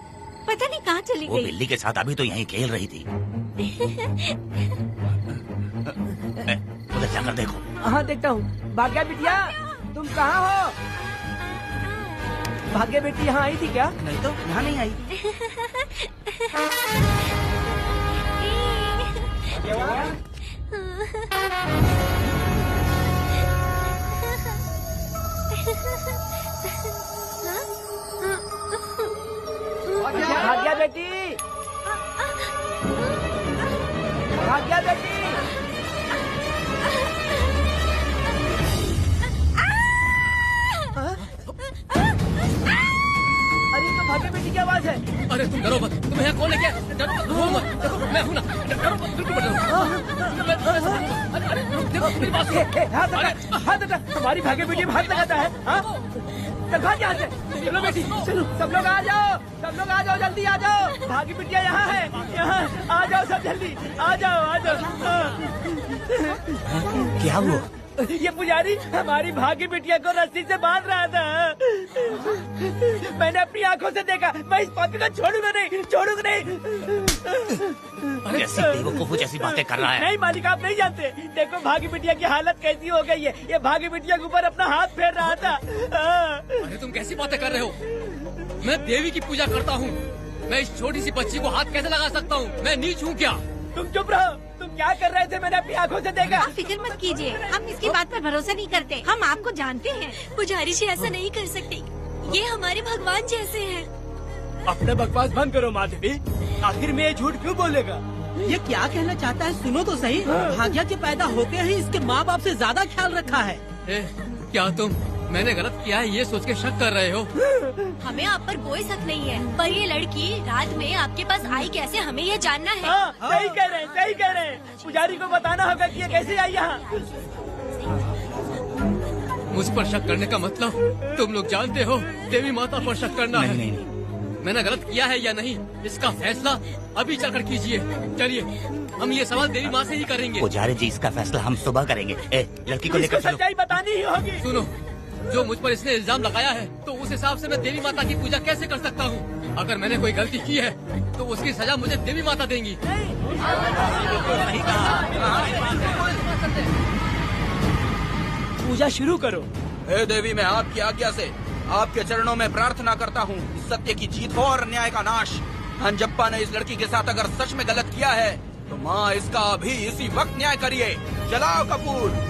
Speaker 11: पता नहीं कहाँ चली
Speaker 4: वो
Speaker 11: गई।
Speaker 4: बिल्ली के साथ अभी तो यहीं खेल रही थी। उधर जाकर देखो।
Speaker 6: हाँ देखता हूँ। भाग्या बिटिया, तुम कहाँ हो? भाग्या बेटी यहाँ आई थी क्या?
Speaker 4: नहीं तो यहाँ नहीं आई।
Speaker 2: बेटी, भाग्या बेटी। अरे तो भाग्य बेटी की आवाज है।
Speaker 12: अरे तुम डरो मत, तुम्हें यहाँ कौन लेके आया? डरो मत, रो मत, देखो मैं हूँ ना, डरो मत, बिल्कुल मत डरो। अरे देखो मेरी बात सुनो।
Speaker 2: हाथ हटा, हमारी भाग्य बेटी में हाथ लगाता है। हाँ? चल भाग यहाँ से। चलो बेटी, चलो सब लोग आ जाओ, सब लोग आ जाओ, जल्दी आ जाओ। भाग्य बिटिया यहाँ है, यहाँ आ जाओ सब जल्दी, आ जाओ आ जाओ।
Speaker 3: क्या हुआ?
Speaker 2: ये पुजारी हमारी भाग्य बिटिया को रस्सी से बांध रहा था। मैंने अपनी आंखों से देखा, मैं इस पापी को छोड़ूंगा नहीं, छोड़ूंगा नहीं।
Speaker 4: कैसी बेवकूफों जैसी बातें कर रहा है।
Speaker 2: नहीं मालिक, आप नहीं जानते। देखो भाग्य बिटिया की हालत कैसी हो गई है। ये भाग्य बिटिया के ऊपर अपना हाथ फेर रहा था।
Speaker 12: अरे तुम कैसी बातें कर रहे हो? मैं देवी की पूजा करता हूँ, मैं इस छोटी सी बच्ची को हाथ कैसे लगा सकता हूँ? मैं नीच हूँ क्या?
Speaker 2: तुम चुप रहो, तुम क्या कर रहे थे? मैंने अपनी आंखों से देखा।
Speaker 11: आप फिक्र मत कीजिए, हम इसकी बात पर भरोसा नहीं करते। हम आपको जानते हैं।
Speaker 13: पुजारी जी ऐसा नहीं कर सकते, ये हमारे भगवान जैसे हैं।
Speaker 6: अपना बकवास बंद करो माँ देवी, आखिर में ये झूठ क्यों बोलेगा?
Speaker 10: ये क्या कहना चाहता है सुनो तो सही। भाग्या के पैदा होते ही इसके माँ बाप से ज्यादा ख्याल रखा है।
Speaker 12: क्या तुम मैंने गलत किया है ये सोच के शक कर रहे हो?
Speaker 13: हमें आप पर कोई शक नहीं है, पर ये लड़की रात में आपके पास आई कैसे, हमें ये जानना है।
Speaker 2: हाँ, सही कह रहे हैं, सही कह रहे हैं। पुजारी को बताना होगा कि ये कैसे आई यहाँ।
Speaker 12: मुझ पर शक करने का मतलब तुम लोग जानते हो, देवी माता पर शक करना है।
Speaker 4: नहीं।
Speaker 12: मैंने गलत किया है या नहीं, इसका फैसला अभी चलकर कीजिए। चलिए हम ये सवाल देवी माँ से ही करेंगे।
Speaker 4: पुजारी जी इसका फैसला हम सुबह करेंगे। लड़की को लेकर चलो।
Speaker 2: सच्चाई बतानी ही होगी।
Speaker 12: सुनो, जो मुझ पर इसने इल्जाम लगाया है, तो उस हिसाब से मैं देवी माता की पूजा कैसे कर सकता हूँ? अगर मैंने कोई गलती की है तो उसकी सजा मुझे देवी माता देंगी।
Speaker 6: पूजा शुरू करो।
Speaker 2: हे देवी, मैं आपकी आज्ञा से आपके चरणों में प्रार्थना करता हूँ, सत्य की जीत हो और न्याय का नाश। अंजप्पा ने इस लड़की के साथ अगर सच में गलत किया है तो माँ इसका अभी इसी वक्त न्याय करिए। जलाओ कपूर।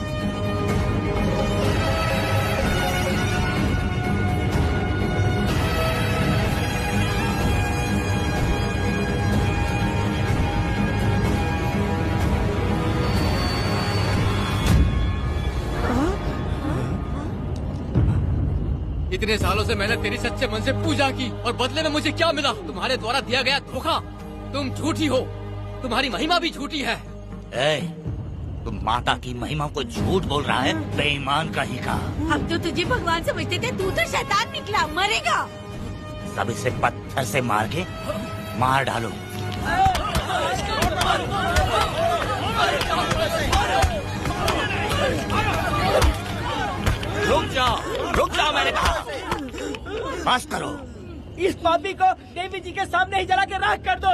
Speaker 12: इतने सालों से मैंने तेरी सच्चे मन से पूजा की और बदले में मुझे क्या मिला? तुम्हारे द्वारा दिया गया धोखा। तुम झूठी हो, तुम्हारी महिमा भी झूठी है।
Speaker 4: तुम माता की महिमा को झूठ बोल रहा है, बेईमान कहीं का।
Speaker 11: हम तो तुझे भगवान समझते थे, तू तो शैतान निकला, मरेगा।
Speaker 4: सब इसे पत्थर से मार के मार डालो। रुक जाओ मैंने कहा। बस करो।
Speaker 2: इस पापी को देवी जी के सामने ही जला के राख कर दो।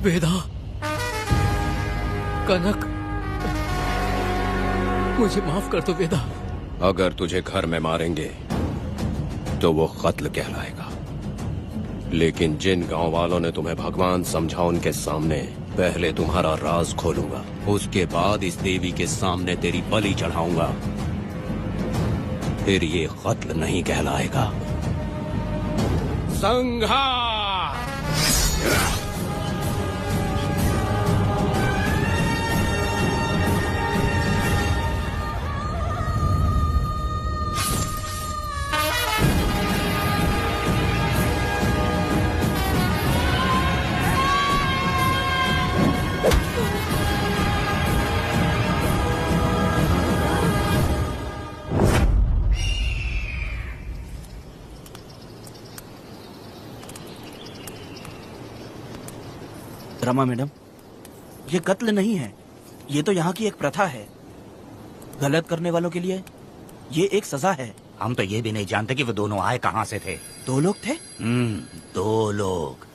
Speaker 12: वेदा, कनक, मुझे माफ कर दो वेदा।
Speaker 7: अगर तुझे घर में मारेंगे तो वो कत्ल कहलाएगा, लेकिन जिन गांव वालों ने तुम्हें भगवान समझा उनके सामने पहले तुम्हारा राज खोलूंगा, उसके बाद इस देवी के सामने तेरी बलि चढ़ाऊंगा, फिर ये कत्ल नहीं कहलाएगा। संहार।
Speaker 2: रमा मैडम, ये कत्ल नहीं है, ये तो यहाँ की एक प्रथा है। गलत करने वालों के लिए ये एक सजा है।
Speaker 4: हम तो ये भी नहीं जानते कि वो दोनों आए कहाँ से थे।
Speaker 2: 2 लोग थे?
Speaker 4: 2 लोग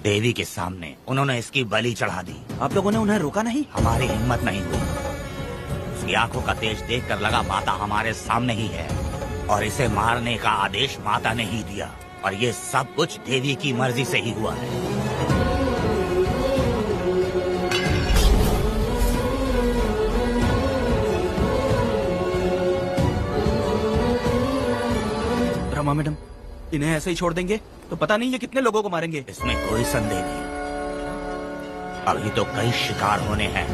Speaker 4: देवी के सामने उन्होंने इसकी बलि चढ़ा दी।
Speaker 2: आप लोगों ने उन्हें रोका नहीं?
Speaker 4: हमारी हिम्मत नहीं हुई। उसकी आंखों का तेज देखकर लगा माता हमारे सामने ही है और इसे मारने का आदेश माता ने ही दिया, और ये सब कुछ देवी की मर्जी से ही हुआ है।
Speaker 2: रमा मैडम, इन्हें ऐसे ही छोड़ देंगे तो पता नहीं ये कितने लोगों को मारेंगे।
Speaker 4: इसमें कोई संदेह नहीं, अभी तो कई शिकार होने हैं।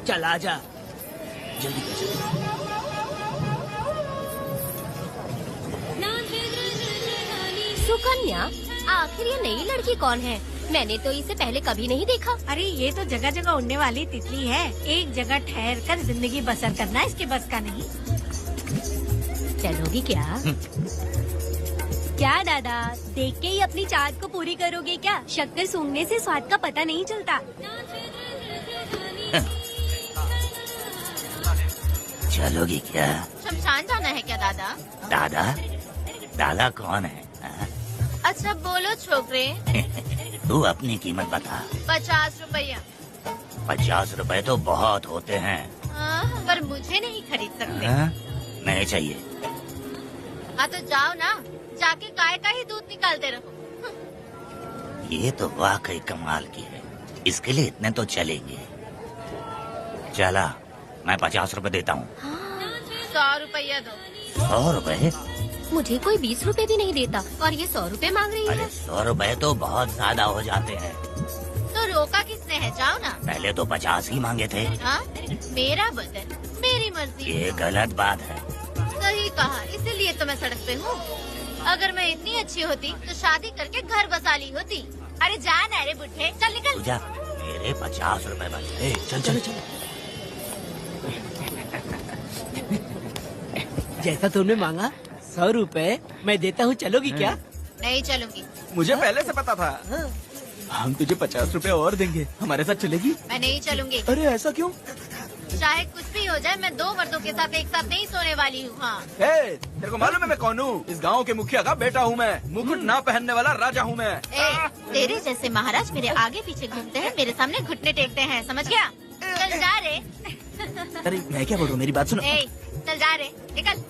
Speaker 3: चल आजा, जल्दी कर जल्दी।
Speaker 8: सुकन्या, आखिर ये नई लड़की कौन है? मैंने तो इसे पहले कभी नहीं देखा।
Speaker 13: अरे ये तो जगह जगह उड़ने वाली तितली है। एक जगह ठहर कर जिंदगी बसर करना इसके बस का नहीं।
Speaker 8: चलोगी क्या?
Speaker 9: क्या दादा, देख के ही अपनी चाहत को पूरी करोगे क्या? शक्कर सूंघने से स्वाद का पता नहीं चलता।
Speaker 4: चलोगी क्या?
Speaker 5: शमशान जाना है क्या दादा?
Speaker 4: दादा? दादा कौन है?
Speaker 5: अच्छा बोलो छोकरे।
Speaker 4: तू अपनी कीमत बता।
Speaker 5: 50 रुपया।
Speaker 4: 50 रुपए तो बहुत होते हैं।
Speaker 5: पर मुझे नहीं खरीद सकते।
Speaker 4: नहीं चाहिए।
Speaker 5: हाँ तो जाओ ना, जाके गाय का ही दूध निकालते रहो।
Speaker 4: ये तो वाकई कमाल की है, इसके लिए इतने तो चलेंगे। चला, मैं 50 रुपए देता हूँ।
Speaker 5: 100 रुपया दो।
Speaker 4: 100 रुपए?
Speaker 8: मुझे कोई 20 रुपए भी नहीं देता और ये 100 रुपए मांग रही
Speaker 4: अरे
Speaker 8: है।
Speaker 4: 100 रुपए तो बहुत ज्यादा हो जाते हैं।
Speaker 5: तो रोका किसने है? जाओ ना।
Speaker 4: पहले तो 50 ही मांगे थे।
Speaker 5: हाँ? मेरा बदन, मेरी मर्जी।
Speaker 4: ये गलत बात है।
Speaker 5: सही कहा, इसीलिए तो मैं सड़क पे हूँ। अगर मैं इतनी अच्छी होती तो शादी करके घर बसा ली होती। अरे जान अरे बुढ़े, चल निकल।
Speaker 4: पूजा, मेरे 50 रुपए बचे।
Speaker 3: चल चल चल। जैसा तुमने मांगा 100 रुपए मैं देता हूँ, चलोगी क्या?
Speaker 5: नहीं चलूंगी।
Speaker 2: मुझे पहले से पता था। हम तुझे 50 रुपए और देंगे, हमारे साथ चलेगी?
Speaker 5: मैं नहीं चलूंगी।
Speaker 2: अरे ऐसा क्यों?
Speaker 5: चाहे कुछ भी हो जाए, मैं 2 मर्दों के साथ एक साथ नहीं सोने वाली हूँ। हाँ।
Speaker 2: तेरे को मालूम है मैं कौन हूँ? इस गांव के मुखिया का बेटा हूँ मैं। मुकुट ना पहनने वाला राजा हूँ मैं।
Speaker 5: तेरे जैसे महाराज मेरे आगे पीछे घूमते हैं, मेरे सामने घुटने टेकते हैं, समझ गया? चल जा रे।
Speaker 2: अरे मैं क्या बोल रहा हूँ, मेरी बात सुनो।
Speaker 5: चल जा रे, निकल।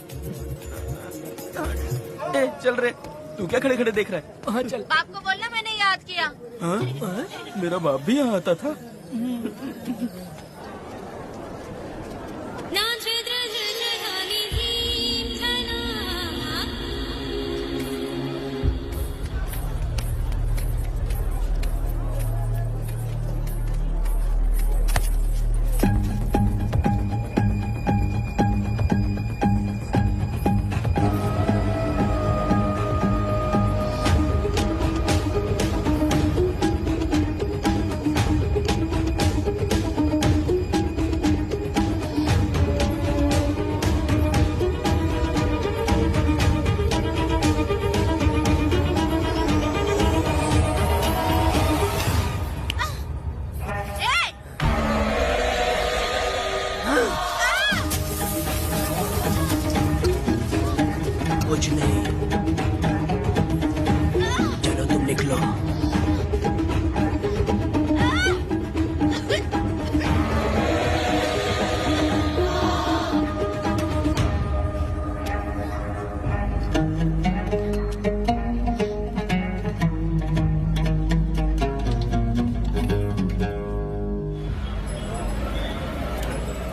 Speaker 2: चल रे, तू क्या खड़े खड़े देख रहा है? हाँ चल।
Speaker 5: बाप को बोलना मैंने याद किया।
Speaker 2: हाँ? मेरा बाप भी यहाँ आता था।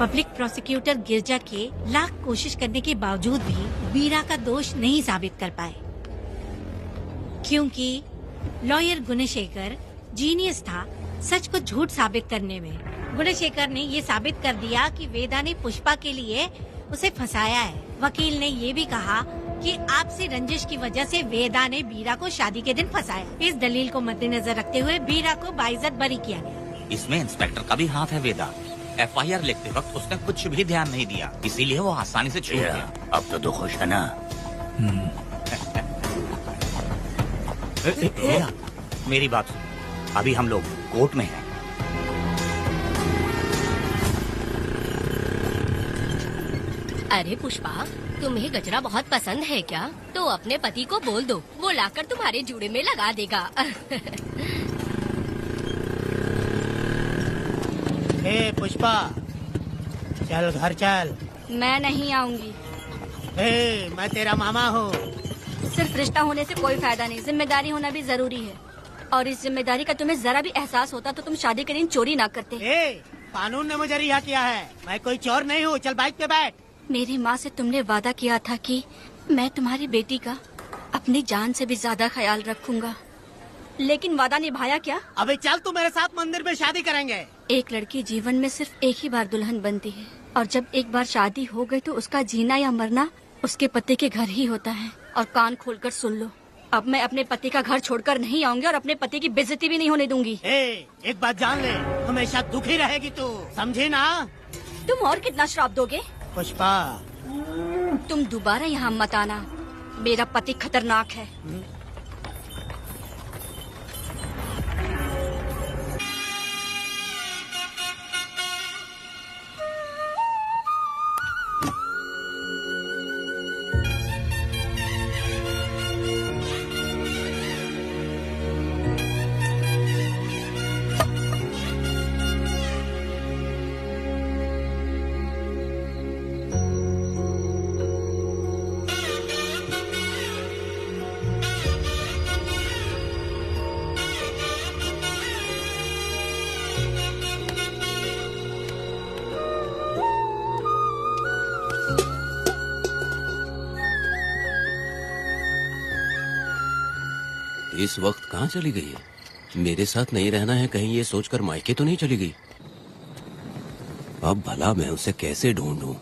Speaker 14: पब्लिक प्रोसिक्यूटर गिरजा के लाख कोशिश करने के बावजूद भी वीरा का दोष नहीं साबित कर पाए, क्योंकि लॉयर गुणशेखर जीनियस था सच को झूठ साबित करने में। गुणशेखर ने ये साबित कर दिया कि वेदा ने पुष्पा के लिए उसे फंसाया है। वकील ने ये भी कहा कि आपसी रंजिश की वजह से वेदा ने वीरा को शादी के दिन फंसाया। इस दलील को मद्देनजर रखते हुए वीरा को बाइज्जत बरी किया गया।
Speaker 4: इसमें इंस्पेक्टर का भी हाथ है वेदा। FIR लिखते वक्त उसने कुछ भी ध्यान नहीं दिया, इसीलिए वो आसानी से छूट गया। अब तो खुश है ना? वेदा, मेरी बात सुन, अभी हम लोग कोर्ट में हैं।
Speaker 8: अरे पुष्पा, तुम्हें गजरा बहुत पसंद है क्या? तो अपने पति को बोल दो, वो लाकर तुम्हारे जूड़े में लगा देगा।
Speaker 10: ए पुष्पा, चल घर चल।
Speaker 9: मैं नहीं आऊंगी।
Speaker 10: ए, मैं तेरा मामा हूँ।
Speaker 9: सिर्फ रिश्ता होने से कोई फायदा नहीं, जिम्मेदारी होना भी जरूरी है। और इस जिम्मेदारी का तुम्हें जरा भी एहसास होता तो तुम शादी के दिन चोरी ना करते।
Speaker 10: कानून ने मुझे रिहा किया है, मैं कोई चोर नहीं हूँ। चल बाइक पे बैठ।
Speaker 9: मेरी माँ से तुमने वादा किया था कि मैं तुम्हारी बेटी का अपनी जान से भी ज्यादा ख्याल रखूंगा, लेकिन वादा निभाया क्या?
Speaker 10: अबे चल, तू मेरे साथ मंदिर में शादी करेंगे।
Speaker 9: एक लड़की जीवन में सिर्फ एक ही बार दुल्हन बनती है, और जब एक बार शादी हो गई तो उसका जीना या मरना उसके पति के घर ही होता है। और कान खोलकर सुन लो, अब मैं अपने पति का घर छोड़कर नहीं आऊंगी और अपने पति की बेइज्जती भी नहीं होने दूंगी।
Speaker 10: एक बात जान ले, हमेशा दुखी रहेगी तू, समझी ना?
Speaker 9: तुम और कितना श्राप दोगे?
Speaker 10: पुष्पा,
Speaker 9: तुम दोबारा यहाँ मत आना, मेरा पति खतरनाक है।
Speaker 7: इस वक्त कहाँ चली गई है? मेरे साथ नहीं रहना है कहीं ये सोचकर मायके तो नहीं चली गई? अब भला मैं उसे कैसे ढूंढूं?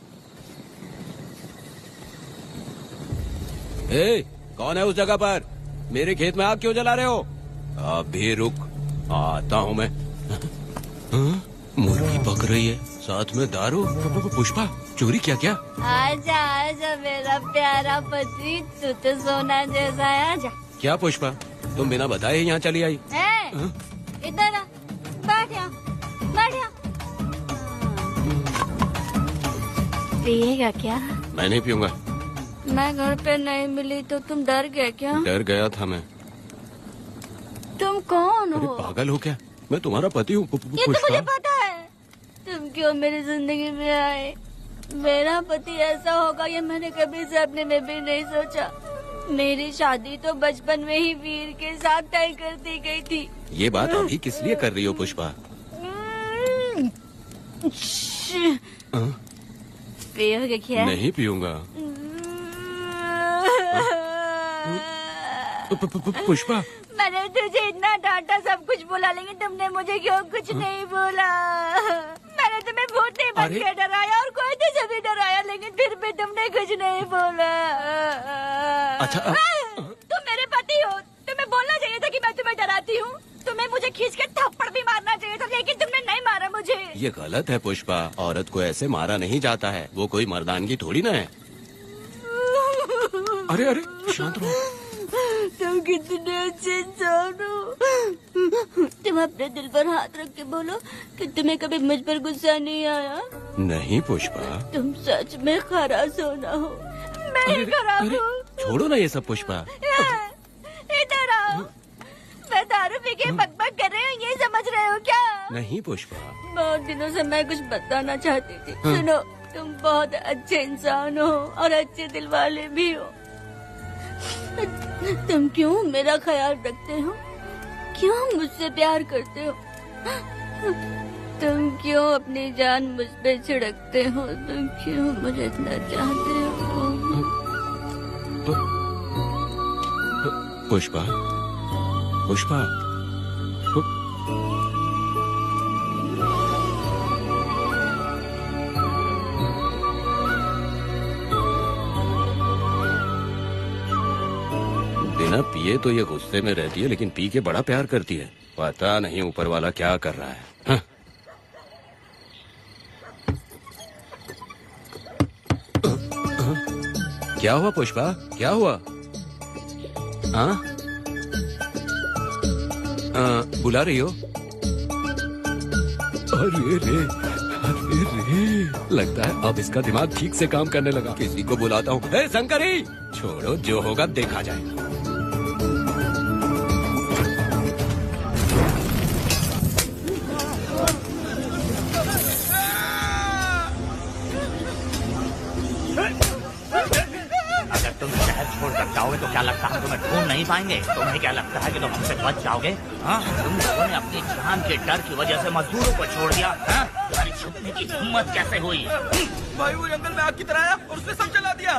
Speaker 7: ए, कौन है उस जगह पर? मेरे खेत में आग क्यों जला रहे हो? अभी रुक, आता हूँ मैं। हाँ? मुर्गी पक रही है, साथ में दारू। पुष्पा, चोरी क्या? क्या?
Speaker 9: आजा आजा मेरा प्यारा पति, तू तो सोना जैसा है। आजा।
Speaker 7: क्या पुष्पा, तुम बिना बताए ही यहाँ चली आई?
Speaker 9: इधर आ, बैठ यहाँ, बैठ यहाँ। पिएगा क्या?
Speaker 7: मैं नहीं पीऊंगा।
Speaker 9: मैं घर पे नहीं मिली तो तुम डर गए क्या?
Speaker 7: डर गया था मैं।
Speaker 9: तुम कौन हो?
Speaker 7: पागल हो क्या? मैं तुम्हारा पति हूँ।
Speaker 9: ये तो मुझे पता है। तुम क्यों मेरी जिंदगी में आए? मेरा पति ऐसा होगा ये मैंने कभी सपने में भी नहीं सोचा। मेरी शादी तो बचपन में ही वीर के साथ तय कर दी गई थी।
Speaker 7: ये बात अभी किस लिए कर रही हो पुष्पा?
Speaker 9: पियोगे क्या?
Speaker 7: नहीं पीऊंगा। पुष्पा,
Speaker 9: मैंने तुझे इतना डांटा, सब कुछ बोला, लेकिन तुमने मुझे क्यों कुछ नहीं बोला? मैंने तुम्हें भूत नहीं बन के डराया और कोई तुझे भी डराया, लेकिन फिर भी तुमने कुछ नहीं बोला।
Speaker 7: अच्छा,
Speaker 9: तुम मेरे पति हो, तुम्हें बोलना चाहिए था कि मैं तुम्हें डराती हूँ। तुम्हें मुझे खींच के थप्पड़ भी मारना चाहिए था, लेकिन तुमने नहीं मारा मुझे।
Speaker 7: ये गलत है पुष्पा, औरत को ऐसे मारा नहीं जाता है, वो कोई मर्दानगी थोड़ी ना है। अरे अरे शांत रहो।
Speaker 9: तुम कितने अच्छे इंसान हो। तुम अपने दिल पर हाथ रख के बोलो कि तुम्हें कभी मुझ पर गुस्सा नहीं आया।
Speaker 7: नहीं पुष्पा,
Speaker 9: तुम सच में खराब सोना हो। मैं खराब हूँ।
Speaker 7: छोड़ो ना ये सब पुष्पा।
Speaker 9: इधर आओ। मैं दारू पी के बकबक कर रही हूँ, ये समझ रहे हो क्या?
Speaker 7: नहीं पुष्पा,
Speaker 9: बहुत दिनों से मैं कुछ बताना चाहती थी। सुनो, तुम बहुत अच्छे इंसान हो और अच्छे दिल वाले भी हो। तुम क्यों मेरा ख्याल रखते हो? क्यों मुझसे प्यार करते हो? तुम क्यों अपनी जान मुझ पे छिड़कते हो? तुम क्यों मुझे इतना चाहते हो?
Speaker 7: पुष्पा, पुष्पा, बिना पिए तो ये गुस्से में रहती है, लेकिन पी के बड़ा प्यार करती है। पता नहीं ऊपर वाला क्या कर रहा है। हाँ? क्या हुआ पुष्पा, क्या हुआ? हाँ? बुला रही हो? अरे रे, अरे रे, लगता है अब इसका दिमाग ठीक से काम करने लगा। किसी को बुलाता हूँ। हे शंकरी, छोड़ो, जो होगा देखा जाएगा।
Speaker 4: तुम शहर छोड़कर जाओगे तो क्या लगता है तुम्हें ढूंढ नहीं पाएंगे? तुम्हें क्या लगता है कि तुम हमसे बच जाओगे? हाँ, तुम लोगों ने अपनी जान के डर की वजह से मजदूरों को छोड़ दिया। हाँ? तुम्हारी छुपने की हिम्मत कैसे हुई?
Speaker 2: भाई वो जंगल में आग की तरह आया और उसने सब जला दिया।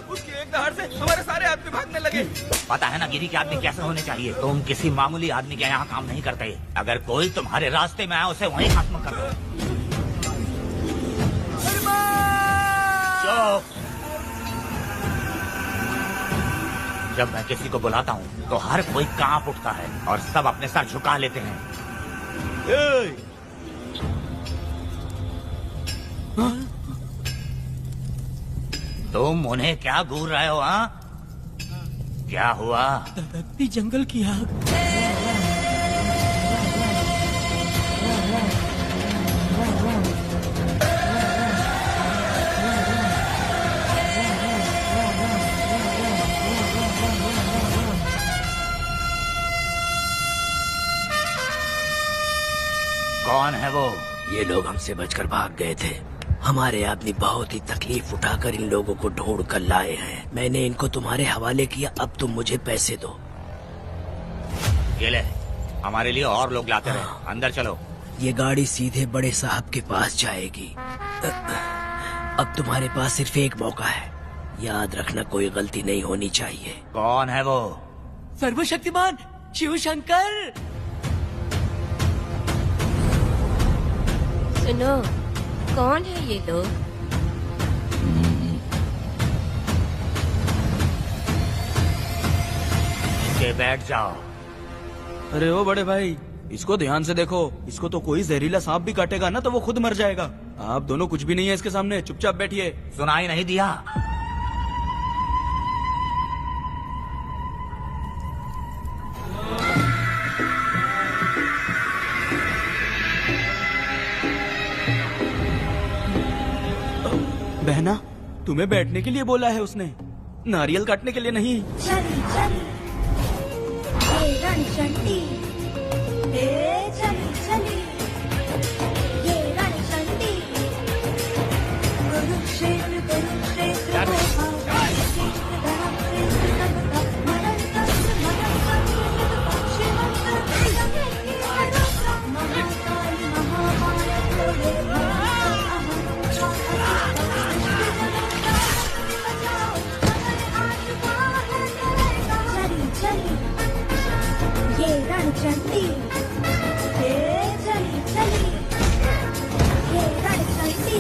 Speaker 2: उसकी एक दहाड़ से हमारे सारे आदमी भागने लगे।
Speaker 4: पता है ना गिरी के आदमी कैसे होने चाहिए? तुम किसी मामूली आदमी के यहाँ काम नहीं करते। अगर कोई तुम्हारे रास्ते में आया उसे वहीं खत्म कर दो। चुप। जब मैं किसी को बुलाता हूँ तो हर कोई कांप उठता है और सब अपने सर झुका लेते हैं। तुम उन्हें क्या घूर रहे हो? हाँ, क्या हुआ?
Speaker 6: धधकती जंगल की आग।
Speaker 4: कौन है वो?
Speaker 3: ये लोग हमसे बचकर भाग गए थे। हमारे आदमी बहुत ही तकलीफ उठाकर इन लोगों को ढूंढ कर लाए हैं। मैंने इनको तुम्हारे हवाले किया, अब तुम मुझे पैसे दो।
Speaker 4: ये ले, हमारे लिए और लोग लाते रहे। अंदर चलो।
Speaker 3: ये गाड़ी सीधे बड़े साहब के पास जाएगी। अब तुम्हारे पास सिर्फ एक मौका है, याद रखना कोई गलती नहीं होनी चाहिए।
Speaker 4: कौन है वो?
Speaker 6: सर्वशक्तिमान शिव शंकर।
Speaker 1: सुनो, कौन है ये लोग?
Speaker 4: नीचे बैठ जाओ।
Speaker 2: अरे ओ बड़े भाई, इसको ध्यान से देखो। इसको तो कोई जहरीला सांप भी काटेगा ना तो वो खुद मर जाएगा। आप दोनों कुछ भी नहीं है इसके सामने, चुपचाप बैठिए।
Speaker 4: सुनाई नहीं दिया?
Speaker 2: बहना, तुम्हें बैठने के लिए बोला है उसने, नारियल काटने के लिए नहीं।
Speaker 9: चली चली ये रणचंडी, चली चली ये रणचंडी, कुरुक्षेत्र कुरुक्षेत्र रणचंडी, चली चली ये रणचंडी।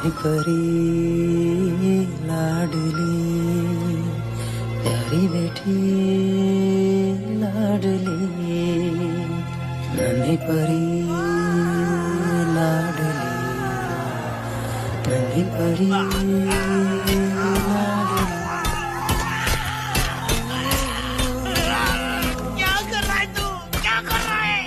Speaker 15: नन्ही परी लाडली प्यारी बेटी लाडली नन्ही परी लाडली नन्ही परी
Speaker 3: क्या कर रहा है तू? क्या कर रहा है?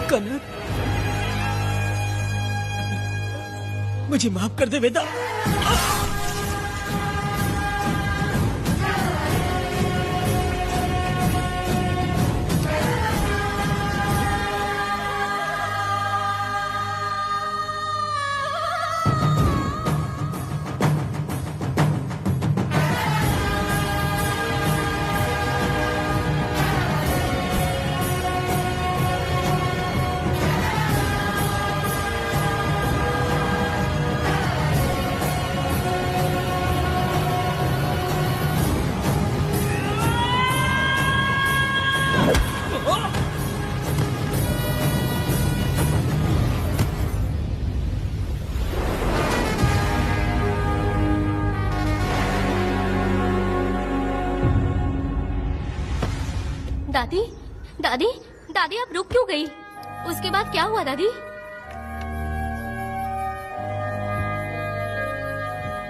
Speaker 3: कनक, मुझे माफ कर दे वेदा।
Speaker 8: दादी, दादी, दादी आप रुक क्यों गई? उसके बाद क्या हुआ दादी?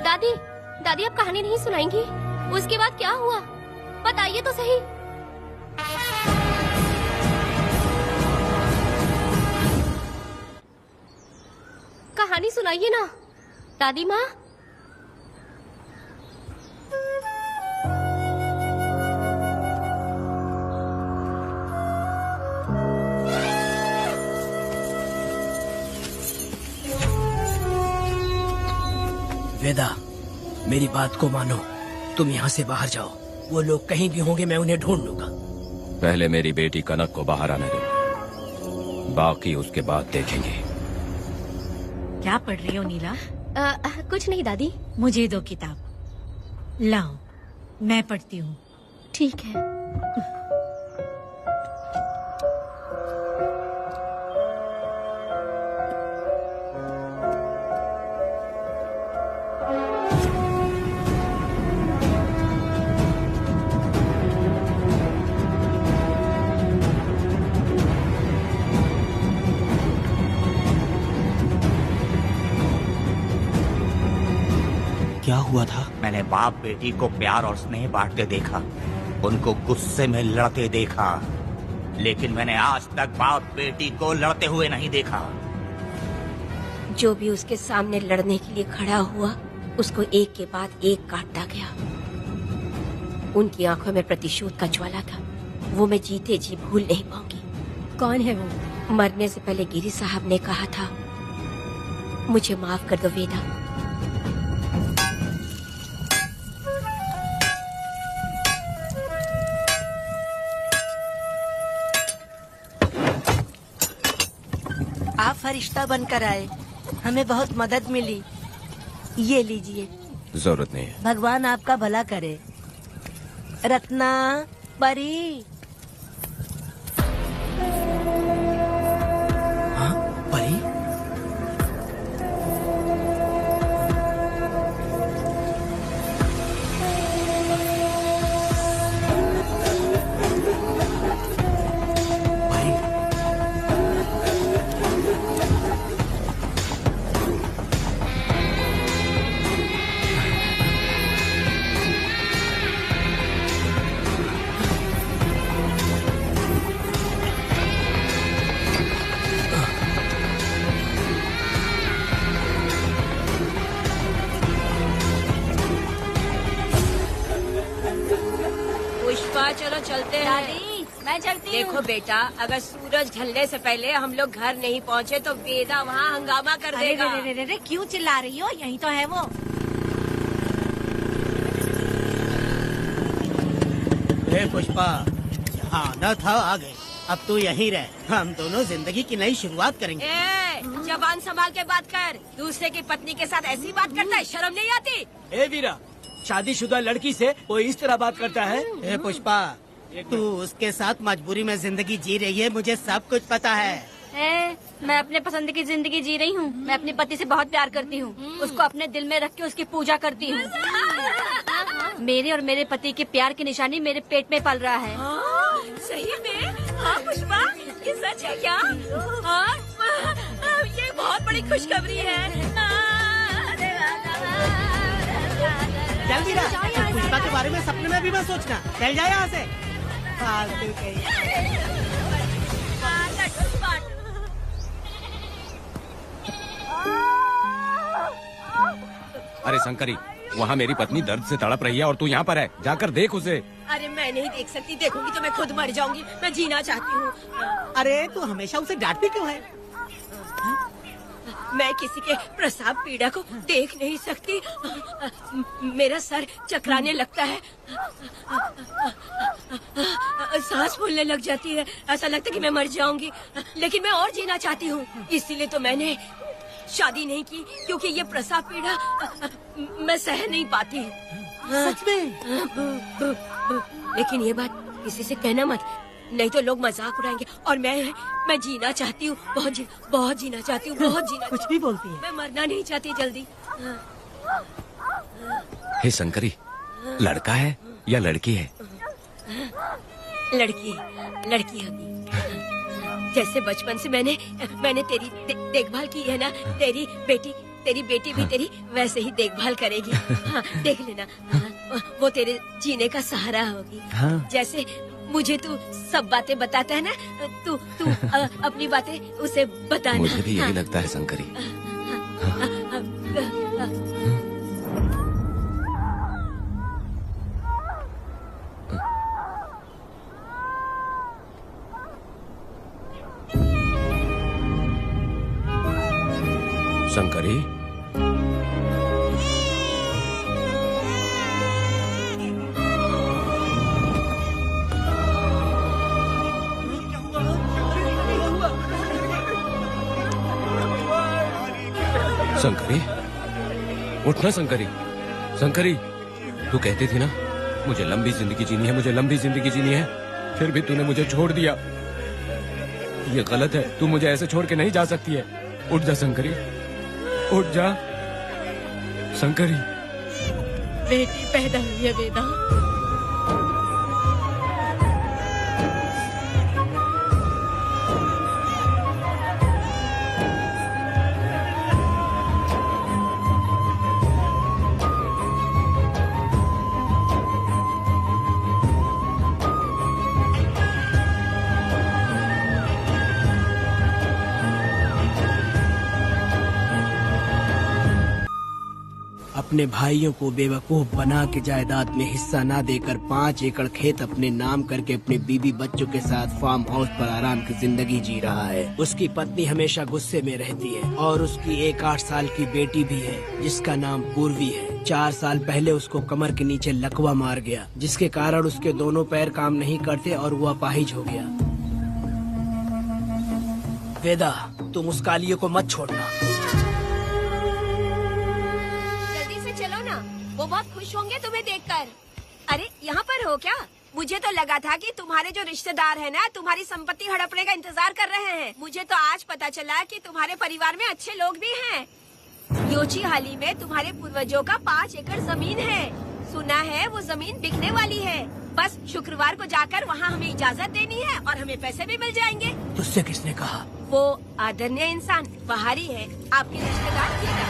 Speaker 8: दादी, दादी आप कहानी नहीं सुनाएंगी? उसके बाद क्या हुआ? बताइए तो सही। कहानी सुनाइए ना, दादी माँ।
Speaker 3: वेदा, मेरी बात को मानो, तुम यहाँ से बाहर जाओ। वो लोग कहीं भी होंगे, मैं उन्हें ढूंढ लूंगा।
Speaker 7: पहले मेरी बेटी कनक को बाहर आने दो, बाकी उसके बाद देखेंगे।
Speaker 14: क्या पढ़ रही हो नीला?
Speaker 8: कुछ नहीं दादी।
Speaker 14: मुझे दो किताब। लाओ, मैं पढ़ती हूँ।
Speaker 8: ठीक है।
Speaker 3: क्या हुआ था?
Speaker 4: मैंने बाप बेटी को प्यार और स्नेह बांटते देखा, उनको गुस्से में लड़ते देखा, लेकिन मैंने आज तक बाप बेटी को लड़ते हुए नहीं देखा।
Speaker 1: जो भी उसके सामने लड़ने के लिए खड़ा हुआ, उसको एक के बाद एक काटता गया। उनकी आंखों में प्रतिशोध का ज्वाला था, वो मैं जीते जी भूल नहीं पाऊंगी।
Speaker 14: कौन है वो?
Speaker 1: मरने से पहले गिरी साहब ने कहा था, मुझे माफ कर दो वेदा।
Speaker 10: आप फरिश्ता बनकर आए, हमें बहुत मदद मिली। ये लीजिए।
Speaker 7: जरूरत नहीं है।
Speaker 10: भगवान आपका भला करे। रत्ना, परी।
Speaker 3: हाँ, परी?
Speaker 9: मैं चलती
Speaker 1: देखो
Speaker 9: हूँ।
Speaker 1: बेटा, अगर सूरज ढलने से पहले हम लोग घर नहीं पहुँचे तो वेदा वहाँ हंगामा कर
Speaker 14: अरे
Speaker 1: देगा।
Speaker 14: रे रे रे रे, क्यों चिल्ला रही हो? यही तो है वो।
Speaker 10: पुष्पा, आना था आ गए, अब तू यहीं रह। हम दोनों जिंदगी की नई शुरुआत करेंगे।
Speaker 1: ए, जबान संभाल के बात कर। दूसरे की पत्नी के साथ ऐसी बात करता है, शर्म नहीं आती?
Speaker 6: ए वीरा, शादीशुदा लड़की से कोई इस तरह बात करता है?
Speaker 10: ए पुष्पा, तू उसके साथ मजबूरी में जिंदगी जी रही है, मुझे सब कुछ पता है।
Speaker 9: मैं अपने पसंद की जिंदगी जी रही हूँ। मैं अपने पति से बहुत प्यार करती हूँ। उसको अपने दिल में रख के उसकी पूजा करती हूँ। मेरे और मेरे पति के प्यार की निशानी मेरे पेट में पल रहा है।
Speaker 1: सही में? हाँ पुष्पा, ये सच है क्या? हाँ, ये बहुत बड़ी खुशखबरी है।
Speaker 10: चल वीरा, पुष्पा के बारे में सपने में भी मत सोचना। चल जाए यहाँ से। फालतू कहीं।
Speaker 7: अरे शंकरी, वहाँ मेरी पत्नी दर्द से तड़प रही है और तू यहाँ पर है। जाकर देख उसे।
Speaker 1: अरे मैं नहीं देख सकती, देखूंगी तो मैं खुद मर जाऊंगी। मैं जीना चाहती हूँ।
Speaker 10: अरे तू हमेशा उसे डांटती क्यों है?
Speaker 1: मैं किसी के प्रसाव पीड़ा को देख नहीं सकती। मेरा सर चकराने लगता है, सांस फूलने लग जाती है, ऐसा लगता है कि मैं मर जाऊंगी। लेकिन मैं और जीना चाहती हूँ, इसीलिए तो मैंने शादी नहीं की, क्योंकि ये प्रसाव पीड़ा मैं सह नहीं पाती।
Speaker 10: सच में?
Speaker 1: लेकिन ये बात किसी से कहना मत, नहीं तो लोग मजाक उड़ाएंगे। और मैं जीना चाहती हूँ, बहुत जीना चाहती हूँ, बहुत जीना।
Speaker 10: कुछ भी बोलती है।
Speaker 1: मैं मरना नहीं चाहती जल्दी।
Speaker 7: हे शंकरी, लड़का है या लड़की है?
Speaker 1: लड़की होगी। जैसे बचपन से मैंने तेरी देखभाल की है ना, तेरी बेटी भी तेरी वैसे ही देखभाल करेगी। हाँ, देख लेना। हाँ, वो तेरे जीने का सहारा होगी।
Speaker 7: हाँ।
Speaker 1: जैसे मुझे तू सब बातें बताता है ना, तू अपनी बातें उसे बताना।
Speaker 7: मुझे भी यही
Speaker 1: हाँ।
Speaker 7: लगता है शंकरी। शंकरी, शंकरी, उठना शंकरी। शंकरी, तू कहती थी ना मुझे लंबी जिंदगी जीनी है, मुझे लंबी जिंदगी जीनी है, फिर भी तूने मुझे छोड़ दिया। ये गलत है, तू मुझे ऐसे छोड़ के नहीं जा सकती है। उठ जा शंकरी, उठ जा शंकरी।
Speaker 1: बेटी पैदा हुई है वेदा।
Speaker 6: अपने भाइयों को बेवकूफ बना के जायदाद में हिस्सा ना देकर 5 एकड़ खेत अपने नाम करके अपने बीबी बच्चों के साथ फार्म हाउस पर आराम की जिंदगी जी रहा है। उसकी पत्नी हमेशा गुस्से में रहती है और उसकी एक 8 साल की बेटी भी है जिसका नाम पूर्वी है। 4 साल पहले उसको कमर के नीचे लकवा मार गया, जिसके कारण उसके दोनों पैर काम नहीं करते और वो अपाहिज हो गया। वेदा, तुम उस कालिये को मत छोड़ना।
Speaker 1: चलो ना, वो बहुत खुश होंगे तुम्हें देखकर। अरे यहाँ पर हो क्या? मुझे तो लगा था कि तुम्हारे जो रिश्तेदार हैं ना, तुम्हारी संपत्ति हड़पने का इंतजार कर रहे हैं। मुझे तो आज पता चला कि तुम्हारे परिवार में अच्छे लोग भी हैं। योची हाली में तुम्हारे पूर्वजों का 5 एकड़ जमीन है। सुना है वो जमीन बिकने वाली है। बस शुक्रवार को जाकर वहाँ हमें इजाजत देनी है और हमें पैसे भी मिल जाएंगे।
Speaker 6: तुझसे किसने कहा?
Speaker 1: वो आदरणीय इंसान बाहरी है, आपके रिश्तेदार ही है।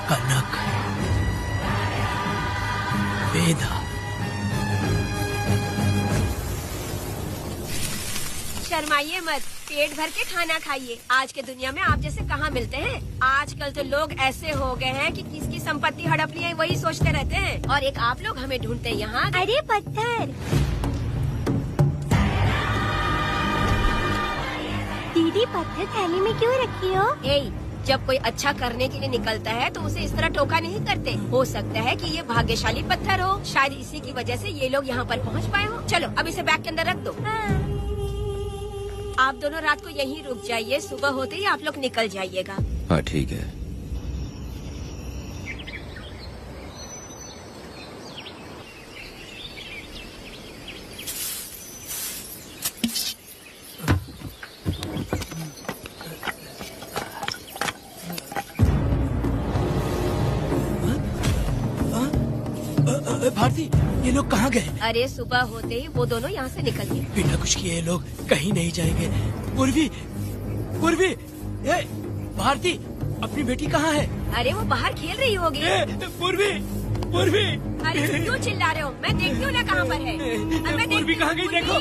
Speaker 6: कनक, वेदा,
Speaker 1: शर्माइए मत, पेट भर के खाना खाइए। आज के दुनिया में आप जैसे कहाँ मिलते हैं। आजकल तो लोग ऐसे हो गए हैं कि किसकी संपत्ति हड़प ली है वही सोचते रहते हैं, और एक आप लोग हमें ढूंढते हैं यहाँ।
Speaker 9: अरे पत्थर, दीदी पत्थर थैली में क्यों रखी हो?
Speaker 1: जब कोई अच्छा करने के लिए निकलता है तो उसे इस तरह टोका नहीं करते। हो सकता है कि ये भाग्यशाली पत्थर हो, शायद इसी की वजह से ये लोग यहाँ पर पहुँच पाए हो। चलो अब इसे बैग के अंदर रख दो। आप दोनों रात को यहीं रुक जाइए, सुबह होते ही आप लोग निकल जाइएगा।
Speaker 7: हाँ ठीक है।
Speaker 3: भारती, ये लोग कहाँ गए?
Speaker 1: अरे सुबह होते ही वो दोनों यहाँ से निकल गए।
Speaker 3: बिना कुछ किए ये लोग कहीं नहीं जाएंगे। पूर्वी, पूर्वी, ए, भारती, अपनी बेटी कहाँ है?
Speaker 1: अरे वो बाहर खेल रही होगी।
Speaker 3: पूर्वी, पूर्वी।
Speaker 1: अरे क्यों चिल्ला रहे हो? मैं देखती हूँ ना कहाँ पर है।
Speaker 3: पूर्वी कहाँ गई? देखो।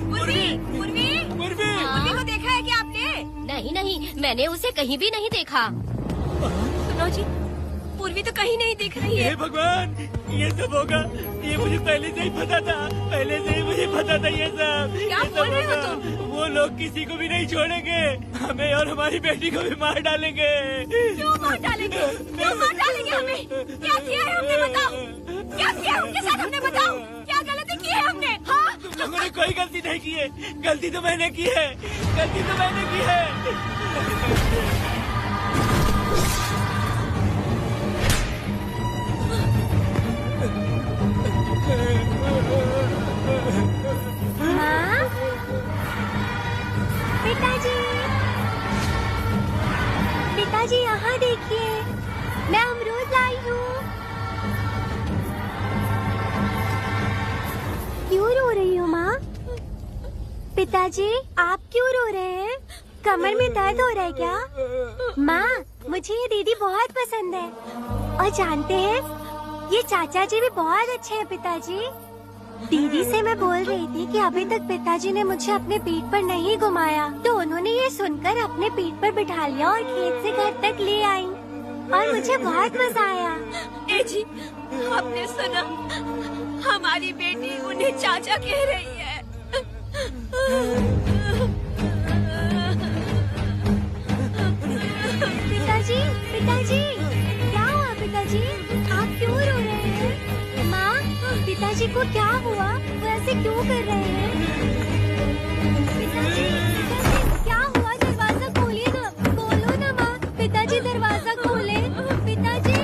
Speaker 1: पूर्वी, पूर्वी, पूर्वी, पूर्वी को देखा है क्या आपने?
Speaker 8: नहीं, मैंने उसे कहीं भी नहीं देखा।
Speaker 1: सुनो जी, पूर्वी तो कहीं नहीं दिख रही है।
Speaker 3: हे भगवान, ये सब होगा, ये मुझे पहले से ही पता था। पहले से ही मुझे पता था ये सब।
Speaker 1: क्या बोल रहे हो तुम?
Speaker 3: वो लोग किसी को भी नहीं छोड़ेंगे, हमें और हमारी बेटी को भी मार डालेंगे।
Speaker 1: क्यों मार डालेंगे? क्यों मार डालेंगे हमें? क्या किया है हमने, बताओ? क्या किया है उनके साथ हमने, बताओ? क्या गलती की है हमने? हाँ,
Speaker 3: तुम लोगों ने कोई गलती नहीं की है। गलती तो मैंने की है, गलती तो मैंने की है।
Speaker 9: माँ, पिताजी, पिताजी यहाँ देखिए, मैं अमरूद लाई हूँ। क्यों रो रही हो माँ? पिताजी, आप क्यों रो रहे हैं? कमर में दर्द हो रहा है क्या? माँ, मुझे ये दीदी बहुत पसंद है, और जानते हैं ये चाचा जी भी बहुत अच्छे हैं। पिताजी, दीदी से मैं बोल रही थी कि अभी तक पिताजी ने मुझे अपने पीठ पर नहीं घुमाया, तो उन्होंने ये सुनकर अपने पीठ पर बिठा लिया और खेत से घर तक ले आई, और मुझे बहुत मजा आया।
Speaker 1: ए जी, आपने सुना? हमारी बेटी उन्हें चाचा कह रही है।
Speaker 9: पिताजी, पिताजी, क्या हुआ पिताजी? आप क्यों रो रहे हैं? माँ, पिताजी को क्या हुआ? वो ऐसे क्यों कर रहे हैं? पिताजी, पिताजी, क्या हुआ? दरवाजा खोलिए ना, खोलो ना माँ। पिताजी दरवाजा खोले। पिताजी,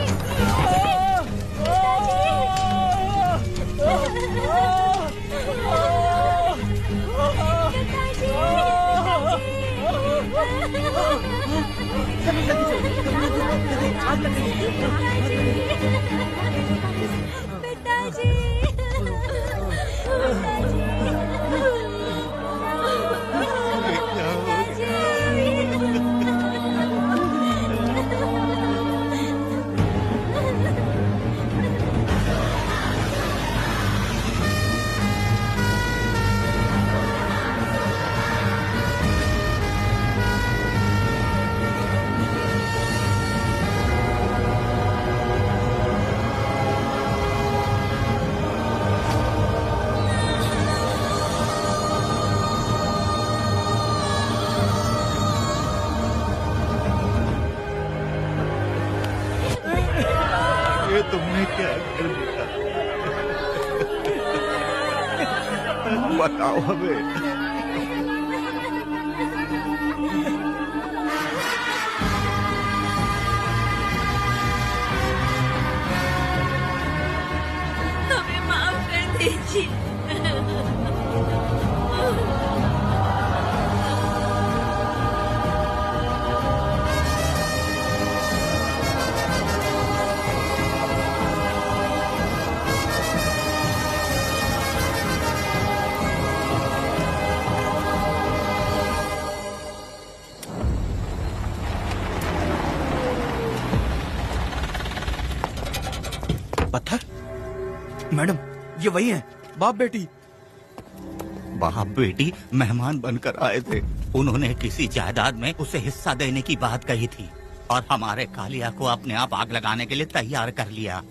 Speaker 4: ये तुमने क्या कर दिया? बताओ हमें।
Speaker 1: हमें माफ कर दीजिए।
Speaker 2: पत्थर? मैडम, ये वही है, बाप बेटी।
Speaker 4: बाप बेटी मेहमान बनकर आए थे। उन्होंने किसी जायदाद में उसे हिस्सा देने की बात कही थी और हमारे कालिया को अपने आप आग लगाने के लिए तैयार कर लिया।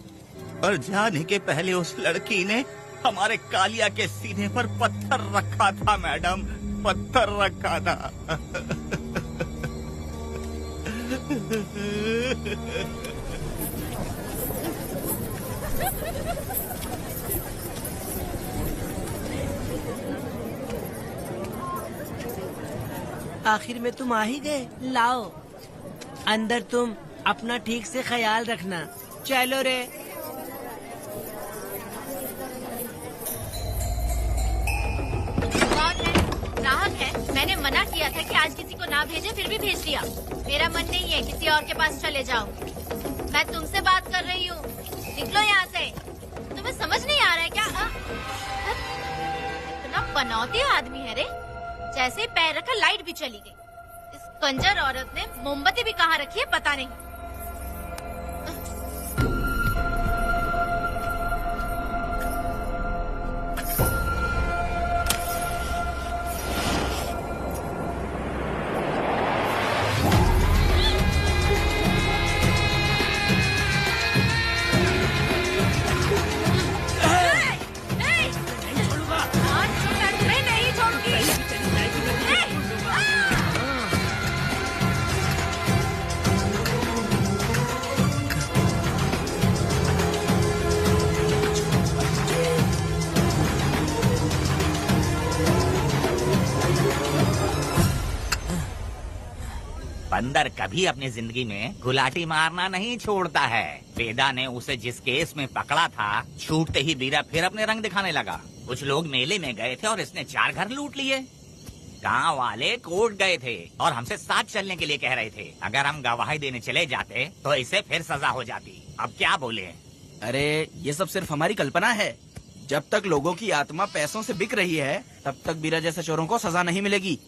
Speaker 4: और जाने के पहले उस लड़की ने हमारे कालिया के सीने पर पत्थर रखा था मैडम, पत्थर रखा था।
Speaker 10: आखिर में तुम आ ही गए। लाओ अंदर, तुम अपना ठीक से ख्याल रखना। चलो रे।
Speaker 5: ग्राहक है, मैंने मना किया था कि आज किसी को ना भेजे, फिर भी भेज दिया। मेरा मन नहीं है, किसी और के पास चले जाओ। मैं तुमसे बात कर रही हूँ, निकलो यहाँ से। तुम्हें समझ नहीं आ रहा है क्या? इतना पनौती आदमी है रे, जैसे ही पैर रखा लाइट भी चली गई। इस कंजर औरत ने मोमबत्ती भी कहाँ रखी है पता नहीं।
Speaker 4: बंदर कभी अपनी जिंदगी में गुलाटी मारना नहीं छोड़ता है। वेदा ने उसे जिस केस में पकड़ा था, छूटते ही वीरा फिर अपने रंग दिखाने लगा। कुछ लोग मेले में गए थे और इसने 4 घर लूट लिए। गांव वाले कोर्ट गए थे और हमसे साथ चलने के लिए कह रहे थे। अगर हम गवाही देने चले जाते तो इसे फिर सजा हो जाती। अब क्या बोले?
Speaker 2: अरे ये सब सिर्फ हमारी कल्पना है। जब तक लोगों की आत्मा पैसों से बिक रही है, तब तक वीरा जैसे चोरों को सजा नहीं मिलेगी।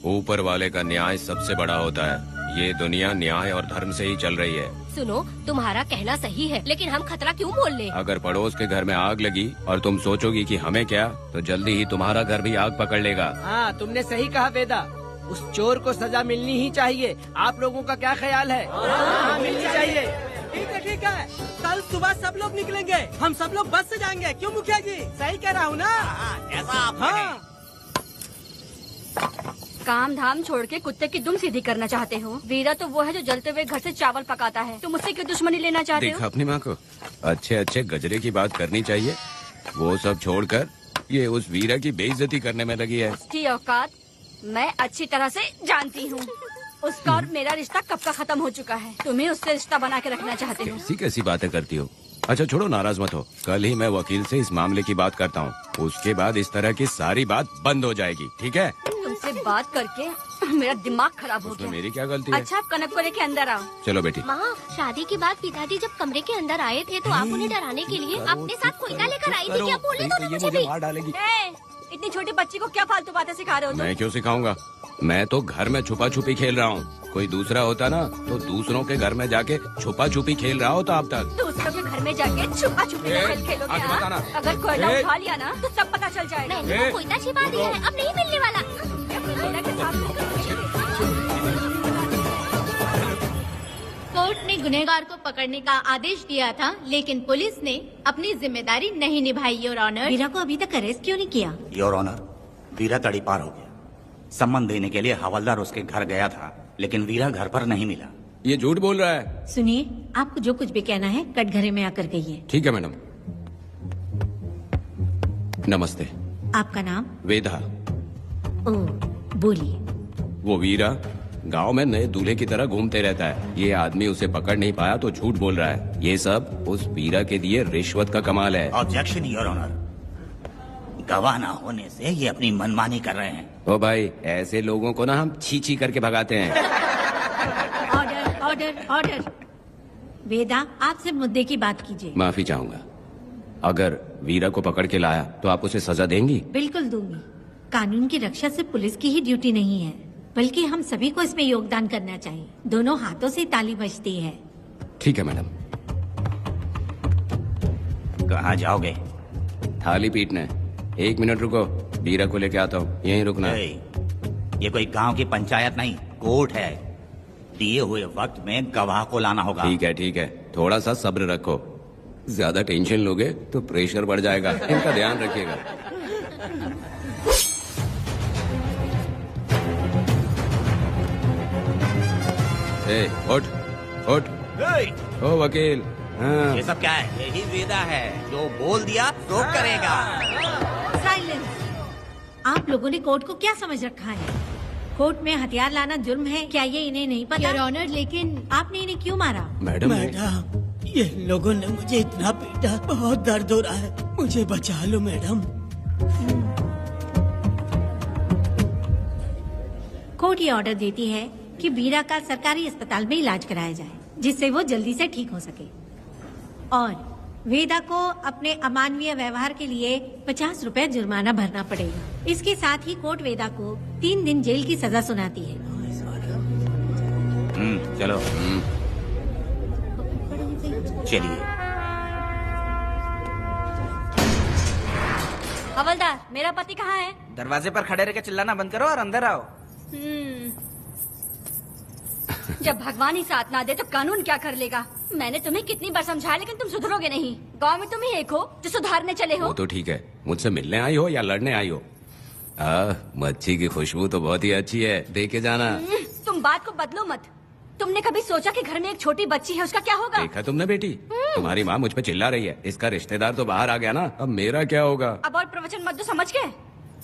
Speaker 7: ऊपर वाले का न्याय सबसे बड़ा होता है। ये दुनिया न्याय और धर्म से ही चल रही है।
Speaker 8: सुनो, तुम्हारा कहना सही है, लेकिन हम खतरा क्यों मोल ले?
Speaker 7: अगर पड़ोस के घर में आग लगी और तुम सोचोगी कि हमें क्या, तो जल्दी ही तुम्हारा घर भी आग पकड़ लेगा।
Speaker 6: हाँ, तुमने सही कहा वेदा। उस चोर को सजा मिलनी ही चाहिए। आप लोगों का क्या ख्याल है? हाँ, मिलनी चाहिए। ठीक है। कल सुबह सब लोग निकलेंगे। हम सब लोग बस से जाएंगे। क्यों मुखिया जी? सही कह रहा हूँ ना?
Speaker 4: ऐसा आप
Speaker 6: हाँ।
Speaker 9: काम धाम छोड़ के कुत्ते की दुम सीधी करना चाहते हो? वीरा तो वो है जो जलते हुए घर से चावल पकाता है। तुम उससे क्यों दुश्मनी लेना चाहते
Speaker 7: देखा
Speaker 9: हो?
Speaker 7: अपनी माँ को, अच्छे अच्छे गजरे की बात करनी चाहिए। वो सब छोड़कर ये उस वीरा की बेइज्जती करने में लगी है।
Speaker 9: उसकी औकात मैं अच्छी तरह से जानती हूँ। उसका और मेरा रिश्ता कब का खत्म हो चुका है। तुम्हें उससे रिश्ता बना के रखना चाहते हो।
Speaker 7: कैसी कैसी बातें करती हो। अच्छा छोड़ो, नाराज मत हो। कल ही मैं वकील से इस मामले की बात करता हूँ। उसके बाद इस तरह की सारी बात बंद हो जाएगी, ठीक है?
Speaker 9: तुमसे बात करके मेरा दिमाग खराब हो गया।
Speaker 7: मेरी क्या गलती है?
Speaker 9: अच्छा, कनक को लेके अंदर आओ।
Speaker 7: चलो बेटी।
Speaker 8: माँ, शादी के बाद पिताजी जब कमरे के अंदर आए थे तो आप उन्हें डराने के लिए अपने साथ कोयता लेकर आई थी। क्या बोले तो मुझे भी?
Speaker 7: मार डालेगी।
Speaker 9: इतनी छोटी बच्ची को क्या फालतू बातें सिखा रहे हो तुम?
Speaker 7: मैं क्यों सिखाऊंगा? मैं तो घर में छुपा छुपी खेल रहा हूँ। कोई दूसरा होता ना तो दूसरों के घर में जाके छुपा छुपी खेल रहा होता अब तक।
Speaker 9: दूसरों के घर में जाके छुपा छुपी खेलोगे?
Speaker 7: आगे मत आना।
Speaker 9: अगर कोयला उठा लिया ना तो सब पता चल जाएगा।
Speaker 8: मैंने वो कोयता छिपा दिया है, अब नहीं मिलने वाला।
Speaker 5: कोर्ट ने गुनहगार को पकड़ने का आदेश दिया था, लेकिन पुलिस ने अपनी जिम्मेदारी नहीं निभाई। योर ऑनर,
Speaker 14: वीरा को अभी तक अरेस्ट क्यों नहीं किया?
Speaker 4: योर ऑनर, वीरा तड़ी पार हो गया। सम्मान देने के लिए हवलदार उसके घर गया था, लेकिन वीरा घर पर नहीं मिला।
Speaker 7: ये झूठ बोल रहा है।
Speaker 14: सुनिए, आपको जो कुछ भी कहना है कटघरे में आकर कहिए।
Speaker 7: ठीक है मैडम। नमस्ते।
Speaker 14: आपका नाम?
Speaker 7: वेदा।
Speaker 14: ओह, बोलिए।
Speaker 7: वो वीरा गांव में नए दूल्हे की तरह घूमते रहता है। ये आदमी उसे पकड़ नहीं पाया तो झूठ बोल रहा है। ये सब उस वीरा के दिए रिश्वत का कमाल है।
Speaker 4: Objection your honour. गवाह ना होने से ये अपनी मनमानी कर रहे हैं।
Speaker 7: ओ भाई, ऐसे लोगों को ना हम छी छी करके भगाते हैं।
Speaker 14: Order order order. वेदा, आपसे मुद्दे की बात कीजिए।
Speaker 7: माफी चाहूंगा। अगर वीरा को पकड़ के लाया तो आप उसे सजा देंगी?
Speaker 14: बिल्कुल दूंगी। कानून की रक्षा सिर्फ पुलिस की ही ड्यूटी नहीं है, बल्कि हम सभी को इसमें योगदान करना चाहिए। दोनों हाथों से ताली बजती है।
Speaker 7: ठीक है मैडम।
Speaker 4: कहाँ जाओगे?
Speaker 7: थाली पीटने। 1 मिनट रुको, वीरा को लेके आता हूँ। यहीं रुकना।
Speaker 4: ये कोई गांव की पंचायत नहीं, कोर्ट है। दिए हुए वक्त में गवाह को लाना होगा।
Speaker 7: ठीक है, थोड़ा सा सब्र रखो। ज्यादा टेंशन लोगे तो प्रेशर बढ़ जाएगा, इनका ध्यान रखिएगा। उठ ओ वकील। हाँ।
Speaker 4: ये सब क्या है? यही वेदा है, जो बोल दिया तो करेगा।
Speaker 14: साइलेंस। आप लोगों ने कोर्ट को क्या समझ रखा है? कोर्ट में हथियार लाना जुर्म है, क्या ये इन्हें नहीं पता?
Speaker 13: योर ऑनर, लेकिन
Speaker 14: आपने इन्हें क्यों मारा?
Speaker 7: मैडम
Speaker 10: ये लोगों ने मुझे इतना पीटा, बहुत दर्द हो रहा है, मुझे बचा लो मैडम।
Speaker 14: कोर्ट ये ऑर्डर देती है कि वीरा का सरकारी अस्पताल में इलाज कराया जाए, जिससे वो जल्दी से ठीक हो सके। और वेदा को अपने अमानवीय व्यवहार के लिए 50 रुपए जुर्माना भरना पड़ेगा। इसके साथ ही कोर्ट वेदा को 3 दिन जेल की सजा सुनाती है।
Speaker 4: चलो चलिए।
Speaker 9: हवलदार, मेरा पति कहाँ है?
Speaker 2: दरवाजे पर खड़े रह के चिल्लाना बंद करो और अंदर आओ।
Speaker 9: जब भगवान ही साथ ना दे तो कानून क्या कर लेगा? मैंने तुम्हें कितनी बार समझाया, लेकिन तुम सुधरोगे नहीं। गांव में तुम ही एक हो जो सुधारने चले हो।
Speaker 7: वो तो ठीक है, मुझसे मिलने आई हो या लड़ने आई हो? मच्छी की खुशबू तो बहुत ही अच्छी है, दे के जाना।
Speaker 9: तुम बात को बदलो मत। तुमने कभी सोचा कि घर में एक छोटी बच्ची है, उसका क्या होगा?
Speaker 7: देखा तुमने बेटी, तुम्हारी माँ मुझ पे चिल्ला रही है। इसका रिश्तेदार तो बाहर आ गया ना, अब मेरा क्या होगा?
Speaker 9: अब और प्रवचन मत दो, समझ गए?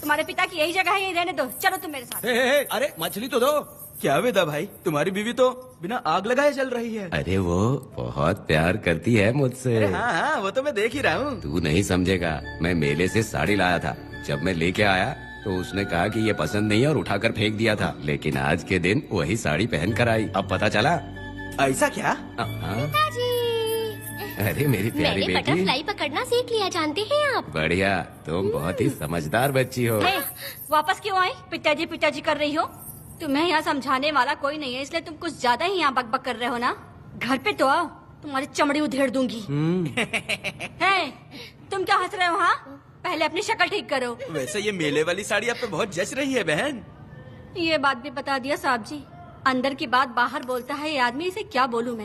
Speaker 9: तुम्हारे पिता की यही जगह है, यही रहने दो। चलो तुम मेरे साथ।
Speaker 2: अरे मछली तो दो। क्या वेदा भाई, तुम्हारी बीवी तो बिना आग लगाए चल रही है।
Speaker 7: अरे वो बहुत प्यार करती है मुझसे।
Speaker 2: हाँ, वो तो मैं देख ही रहा हूँ।
Speaker 7: तू नहीं समझेगा, मैं मेले से साड़ी लाया था। जब मैं लेके आया तो उसने कहा कि ये पसंद नहीं है और उठाकर फेंक दिया था, लेकिन आज के दिन वही साड़ी पहन कर आई। अब पता चला।
Speaker 2: ऐसा क्या?
Speaker 7: अरे मेरी प्यारी
Speaker 8: मैंने
Speaker 7: बेटी,
Speaker 8: बटरफ्लाई पकड़ना सीख लिया, जानते हैं आप?
Speaker 7: बढ़िया, तुम बहुत ही समझदार बच्ची हो।
Speaker 9: वापस क्यों आई? पिताजी कर रही हो? तुम्हें यहाँ समझाने वाला कोई नहीं है, इसलिए तुम कुछ ज्यादा ही यहाँ बकबक कर रहे हो ना। घर पे तो आओ, तुम्हारी चमड़ी उधेड़ दूंगी। है, तुम क्या हंस रहे हो? हाँ, पहले अपनी शक्ल ठीक करो।
Speaker 2: वैसे ये मेले वाली साड़ी आप पे बहुत जच रही है बहन।
Speaker 9: ये बात भी बता दिया साहब जी। अंदर की बात बाहर बोलता है ये आदमी, इसे क्या बोलूं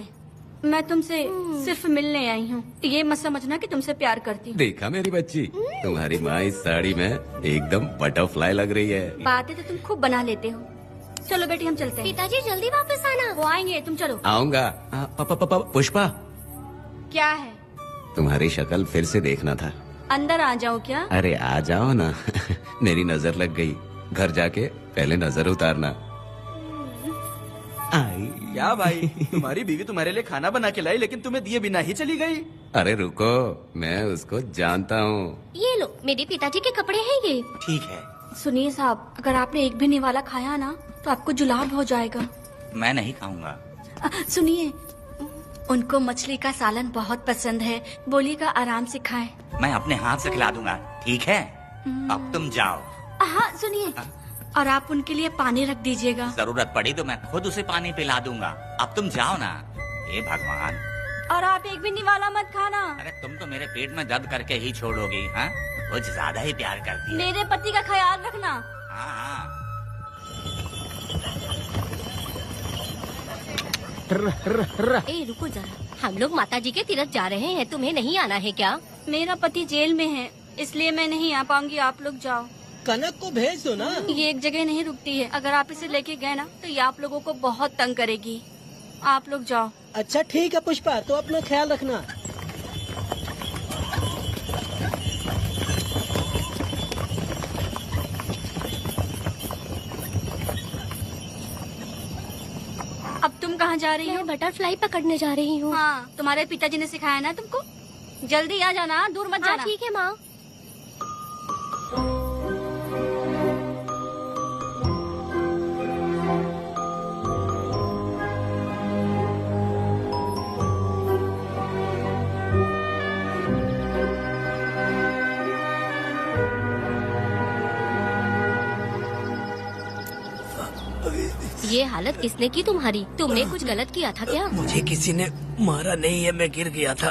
Speaker 9: मैं तुमसे सिर्फ मिलने आई हूँ। ये मत समझना कि तुमसे प्यार करती हूँ।
Speaker 7: देखा मेरी बच्ची, तुम्हारी माँ इस साड़ी में एकदम बटरफ्लाई लग रही है।
Speaker 9: बातें तो तुम खूब बना लेते हो। चलो बेटी, हम चलते हैं।
Speaker 8: पिताजी जल्दी वापस आना।
Speaker 9: वो आएंगे, तुम चलो।
Speaker 7: आऊंगा। पुष्पा,
Speaker 9: क्या है?
Speaker 7: तुम्हारी शक्ल फिर से देखना था।
Speaker 9: अंदर आ जाओ क्या?
Speaker 7: अरे आ जाओ ना। मेरी नजर लग गई, घर जाके पहले नजर उतारना।
Speaker 2: क्या भाई, तुम्हारी बीवी तुम्हारे लिए खाना बना के लाई, लेकिन तुम्हें दिए बिना ही चली गई।
Speaker 7: अरे रुको, मैं उसको जानता हूँ।
Speaker 8: ये लो, मेरे पिताजी के कपड़े हैं ये।
Speaker 4: ठीक है।
Speaker 9: सुनिए साहब, अगर आपने एक भी निवाला खाया ना तो आपको जुलाब हो जाएगा।
Speaker 4: मैं नहीं खाऊंगा।
Speaker 9: सुनिए, उनको मछली का सालन बहुत पसंद है, बोलिएगा आराम से खाएं।
Speaker 4: मैं अपने हाथ से खिला दूंगा, ठीक है? अब तुम जाओ।
Speaker 9: हाँ सुनिए, और आप उनके लिए पानी रख दीजिएगा।
Speaker 4: जरूरत पड़ी तो मैं खुद उसे पानी पिला दूंगा। अब तुम जाओ ना। हे भगवान।
Speaker 9: और आप एक भी निवाला मत खाना।
Speaker 4: अरे तुम तो मेरे पेट में दर्द करके ही छोड़ोगी। हाँ, कुछ ज्यादा ही प्यार करती है।
Speaker 9: मेरे पति का ख्याल रखना।
Speaker 4: हाँ।
Speaker 8: ए रुको जरा, हम लोग माताजी के तीर्थ जा रहे हैं, तुम्हें नहीं आना है क्या?
Speaker 9: मेरा पति जेल में है, इसलिए मैं नहीं आ पाऊंगी। आप लोग जाओ।
Speaker 10: कनक को भेज दो ना।
Speaker 9: ये एक जगह नहीं रुकती है, अगर आप इसे लेके गए ना तो ये आप लोगों को बहुत तंग करेगी। आप लोग जाओ।
Speaker 10: अच्छा ठीक है पुष्पा, तो अपना ख्याल रखना।
Speaker 9: अब तुम कहाँ जा रही हो?
Speaker 8: मैं बटरफ्लाई पकड़ने जा रही हूँ।
Speaker 9: हाँ, तुम्हारे पिताजी ने सिखाया ना तुमको। जल्दी आ जाना, दूर मत जाना।
Speaker 8: ठीक है माँ। ये हालत किसने की तुम्हारी? तुमने कुछ गलत किया था क्या?
Speaker 3: मुझे किसी ने मारा नहीं है, मैं गिर गया था।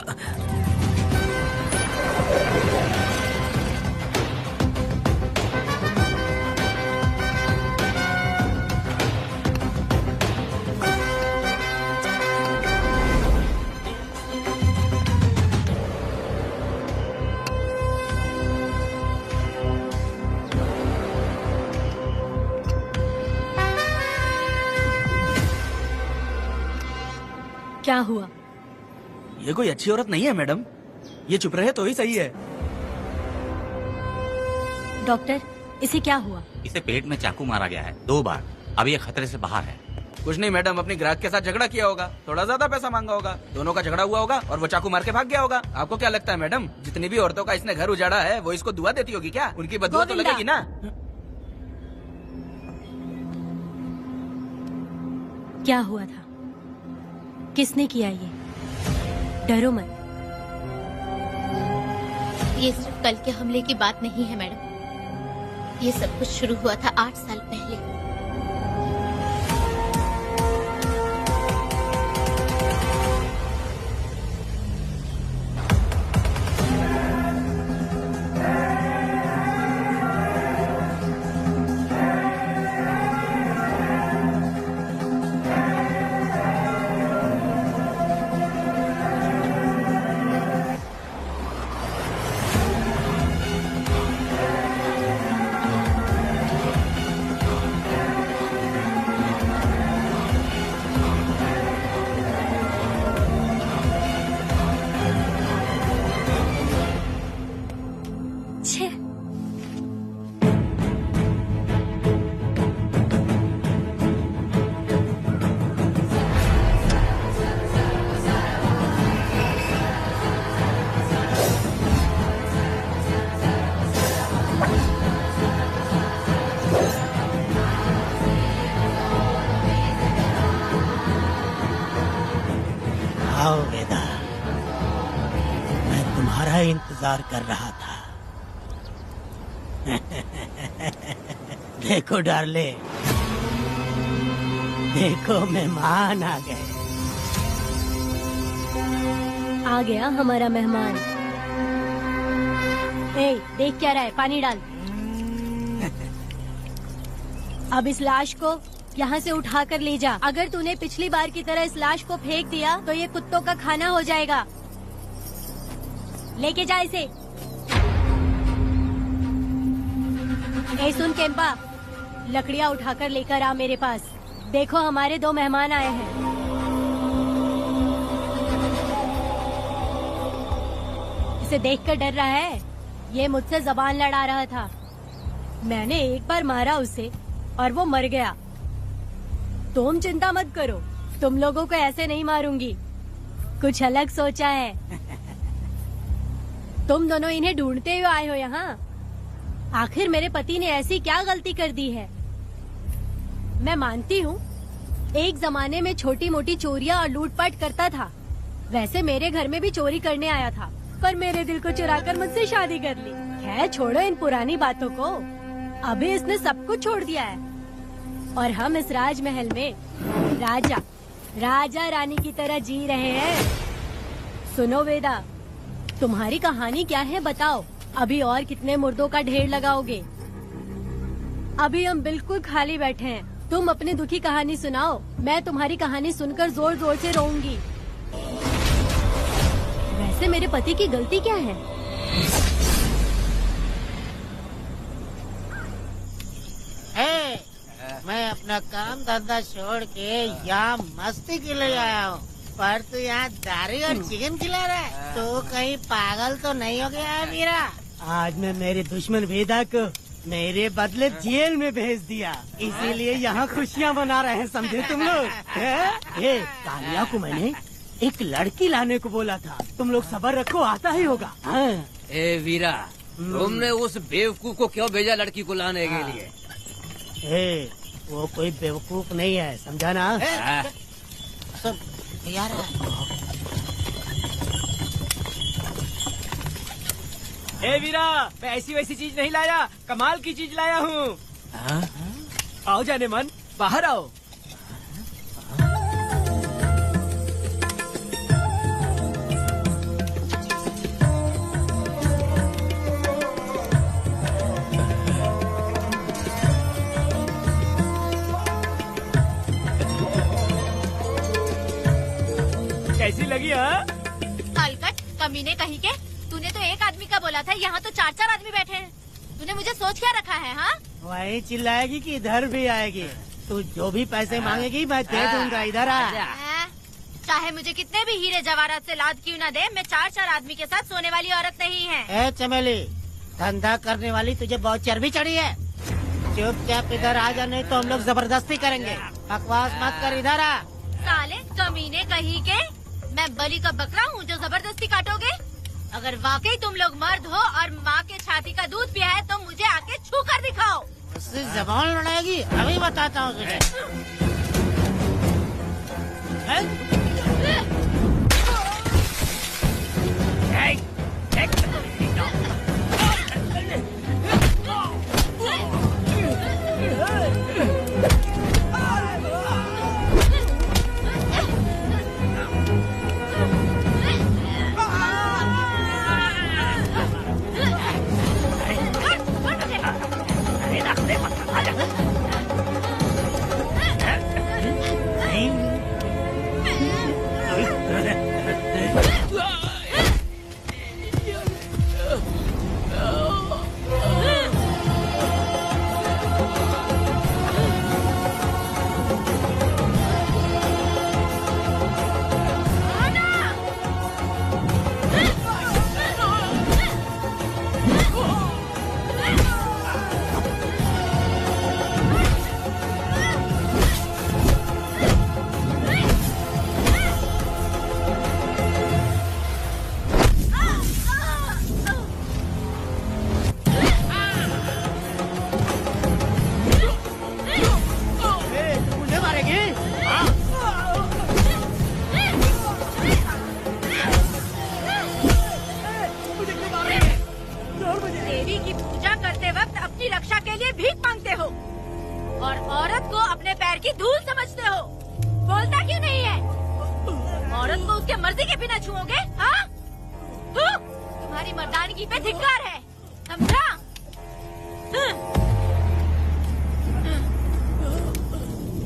Speaker 13: क्या हुआ?
Speaker 2: ये कोई अच्छी औरत नहीं है मैडम, ये चुप रहे तो ही सही है।
Speaker 13: डॉक्टर, इसे क्या हुआ?
Speaker 4: इसे पेट में चाकू मारा गया है 2 बार। अब ये खतरे से बाहर है।
Speaker 2: कुछ नहीं मैडम, अपनी ग्राहक के साथ झगड़ा किया होगा, थोड़ा ज्यादा पैसा मांगा होगा, दोनों का झगड़ा हुआ होगा और वो चाकू मार के भाग गया होगा। आपको क्या लगता है मैडम, जितनी भी औरतों का इसने घर उजाड़ा है वो इसको दुआ देती होगी क्या? उनकी बदुआ तो लगेगी ना।
Speaker 13: क्या हुआ था? किसने किया ये? डरो मत।
Speaker 5: ये सिर्फ कल के हमले की बात नहीं है मैडम। ये सब कुछ शुरू हुआ था 8 साल पहले।
Speaker 10: आओ वेदा, मैं तुम्हारा इंतजार कर रहा था। देखो डार्ले, देखो मेहमान आ गए।
Speaker 13: आ गया हमारा मेहमान। ए, देख क्या रहा है? पानी डाल। अब इस लाश को यहाँ से उठा कर ले जा। अगर तूने पिछली बार की तरह इस लाश को फेंक दिया तो ये कुत्तों का खाना हो जाएगा। लेके जा इसे। ए सुन केम्पा, लकड़ियाँ उठाकर लेकर आ मेरे पास। देखो हमारे 2 मेहमान आए हैं। इसे देखकर डर रहा है? ये मुझसे जबान लड़ा रहा था। मैंने एक बार मारा उसे और वो मर गया। तुम चिंता मत करो, तुम लोगों को ऐसे नहीं मारूंगी। कुछ अलग सोचा है। तुम दोनों इन्हें ढूंढते हुए आए हो यहाँ। आखिर मेरे पति ने ऐसी क्या गलती कर दी है? मैं मानती हूँ एक जमाने में छोटी मोटी चोरियाँ और लूटपाट करता था। वैसे मेरे घर में भी चोरी करने आया था, पर मेरे दिल को चुराकर मुझसे शादी कर ली। खैर छोड़ो इन पुरानी बातों को। अभी इसने सब कुछ छोड़ दिया है और हम इस राजमहल में राजा रानी की तरह जी रहे हैं। सुनो वेदा, तुम्हारी कहानी क्या है बताओ? अभी और कितने मुर्दों का ढेर लगाओगे? अभी हम बिल्कुल खाली बैठे हैं। तुम अपनी दुखी कहानी सुनाओ, मैं तुम्हारी कहानी सुनकर जोर जोर से रोऊंगी। वैसे मेरे पति की गलती क्या है?
Speaker 15: मैं अपना काम धंधा छोड़ के यहाँ मस्ती के लिए आया हूँ, पर तू यहाँ दारू और चिकन खिला रहा है। तो कहीं पागल तो नहीं हो गया है मीरा?
Speaker 10: आज मैं मेरे दुश्मन वेदा को मेरे बदले जेल में भेज दिया, इसीलिए यहाँ खुशियाँ मना रहे हैं, समझे तुम लोग? कालिया को मैंने एक लड़की लाने को बोला था, तुम लोग सब्र रखो, आता ही होगा।
Speaker 12: ए वीरा, तुमने उस बेवकूफ को क्यों भेजा लड़की को लाने के लिए?
Speaker 10: वो कोई बेवकूफ नहीं है, समझा ना?
Speaker 15: यार
Speaker 6: ए वीरा, मैं ऐसी वैसी चीज नहीं लाया, कमाल की चीज लाया हूँ। आओ जाने मन, बाहर आओ। कैसी लगी?
Speaker 5: अलकट कमीने कहीं के, तूने तो एक आदमी का बोला था, यहाँ तो 4-4 आदमी बैठे हैं। तूने मुझे सोच क्या रखा है? हाँ,
Speaker 10: वही चिल्लाएगी कि इधर भी आएगी? तू जो भी पैसे मांगेगी मैं दे दूंगा, इधर आ।
Speaker 5: चाहे मुझे कितने भी हीरे जवाहरात से लाद क्यों न दे, मैं 4 आदमी के साथ सोने वाली औरत नहीं है।
Speaker 15: ए चमेली, धंधा करने वाली तुझे बहुत चर्बी चढ़ी है। चुपचाप इधर आ जा, नहीं तो हम लोग जबरदस्ती करेंगे। बकवास मत कर, इधर आ।
Speaker 5: साले कमीने कहीं के, मैं बलि का बकरा हूँ जो जबरदस्ती काटोगे? अगर वाकई तुम लोग मर्द हो और माँ के छाती का दूध पिया है तो मुझे आके छू कर दिखाओ।
Speaker 15: उससे जबान लड़ाएगी, अभी बताता हूँ तुझे।
Speaker 5: देवी की पूजा करते वक्त अपनी रक्षा के लिए भीख मांगते हो और औरत को अपने पैर की धूल समझते हो। बोलता क्यों नहीं है? औरत को उसके मर्जी के बिना छुओगे? हाँ? तुम्हारी मर्दानगी पे धिक्कार है, समझा?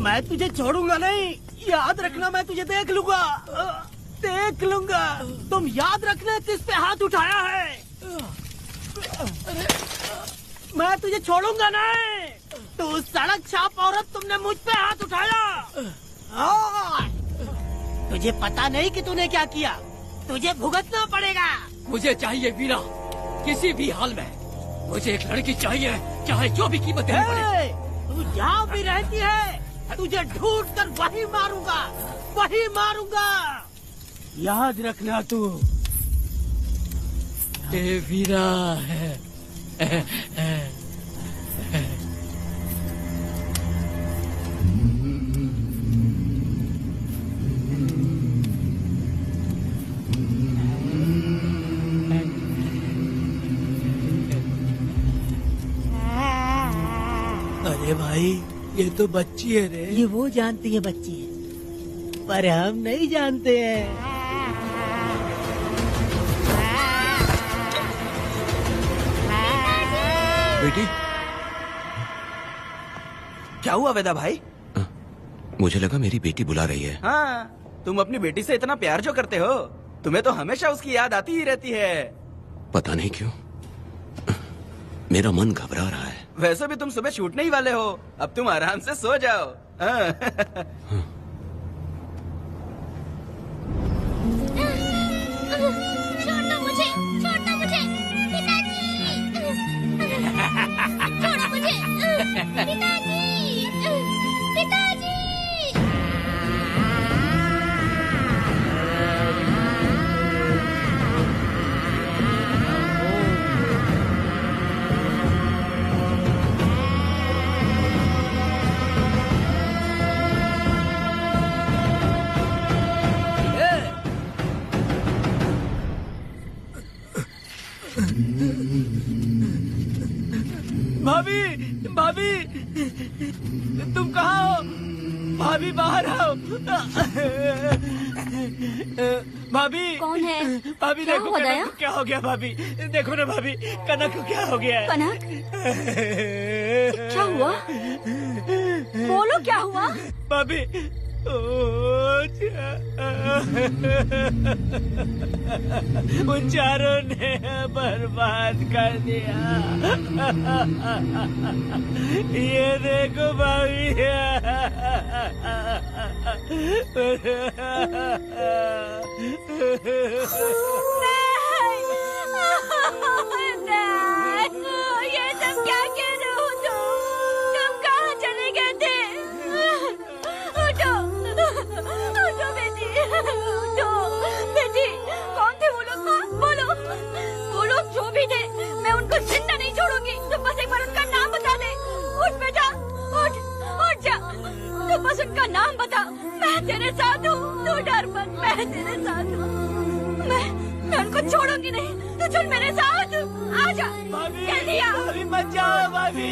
Speaker 10: मैं तुझे छोड़ूंगा नहीं, याद रखना। मैं तुझे देख लूंगा, देख लूंगा। तुम याद रखना किस पे हाथ उठाया है। मैं तुझे छोड़ूंगा नहीं। तू सड़क छाप औरत, तुमने मुझ पे हाथ उठाया। तुझे पता नहीं कि तूने क्या किया, तुझे भुगतना पड़ेगा।
Speaker 12: मुझे चाहिए वीरा, किसी भी हाल में मुझे एक लड़की चाहिए, चाहे जो भी कीमत देनी पड़े।
Speaker 10: तू जहाँ भी रहती है, तुझे ढूंढ कर वही मारूंगा, वही मारूंगा। याद रखना तू।
Speaker 12: ये वीरा है।
Speaker 3: अरे भाई, ये तो बच्ची है रे।
Speaker 10: ये वो जानती है बच्ची है, पर हम नहीं जानते हैं।
Speaker 7: बेटी,
Speaker 2: क्या हुआ वेदा भाई?
Speaker 7: मुझे लगा मेरी बेटी बुला रही है।
Speaker 2: हाँ, तुम अपनी बेटी से इतना प्यार जो करते हो, तुम्हें तो हमेशा उसकी याद आती ही रहती है।
Speaker 7: पता नहीं क्यों मेरा मन घबरा रहा है।
Speaker 2: वैसे भी तुम सुबह छूटने ही वाले हो, अब तुम आराम से सो जाओ। हाँ।
Speaker 5: छोड़ो मुझे, छोड़ो मुझे, पिताजी, छोड़ो मुझे, पिताजी, पिताजी।
Speaker 6: भाभी, भाभी, तुम कहाँ हो? भाभी बाहर आओ। भाभी,
Speaker 9: कौन है?
Speaker 6: भाभी
Speaker 9: क्या
Speaker 6: देखो
Speaker 9: हुआ
Speaker 6: कनक
Speaker 9: दया?
Speaker 6: को क्या हो गया। भाभी देखो ना, भाभी कनक को क्या हो गया है।
Speaker 9: कनक, क्या हुआ? बोलो क्या हुआ?
Speaker 6: भाभी, उन चारों ने बर्बाद कर दिया। ये देखो भाभी।
Speaker 9: ये सब क्या कह रहे हो तुम कहाँ चले गए थे? उठो उठो बेटी, उठो बेटी। कौन थे वो लोग? बोलो, वो लोग जो भी थे मैं उनको जिंदा नहीं छोड़ूंगी। तो बस एक बार उनका नाम बता दे। उठ बेटा, उठ जा। तो बस उनका नाम बता, मैं तेरे साथ हूँ। तू डर मत, मैं तेरे साथ हूँ। मैं उनको छोड़ूंगी नहीं। तो चल मेरे साथ, आजा। कह दिया।
Speaker 6: भाभी मत जाओ भाभी।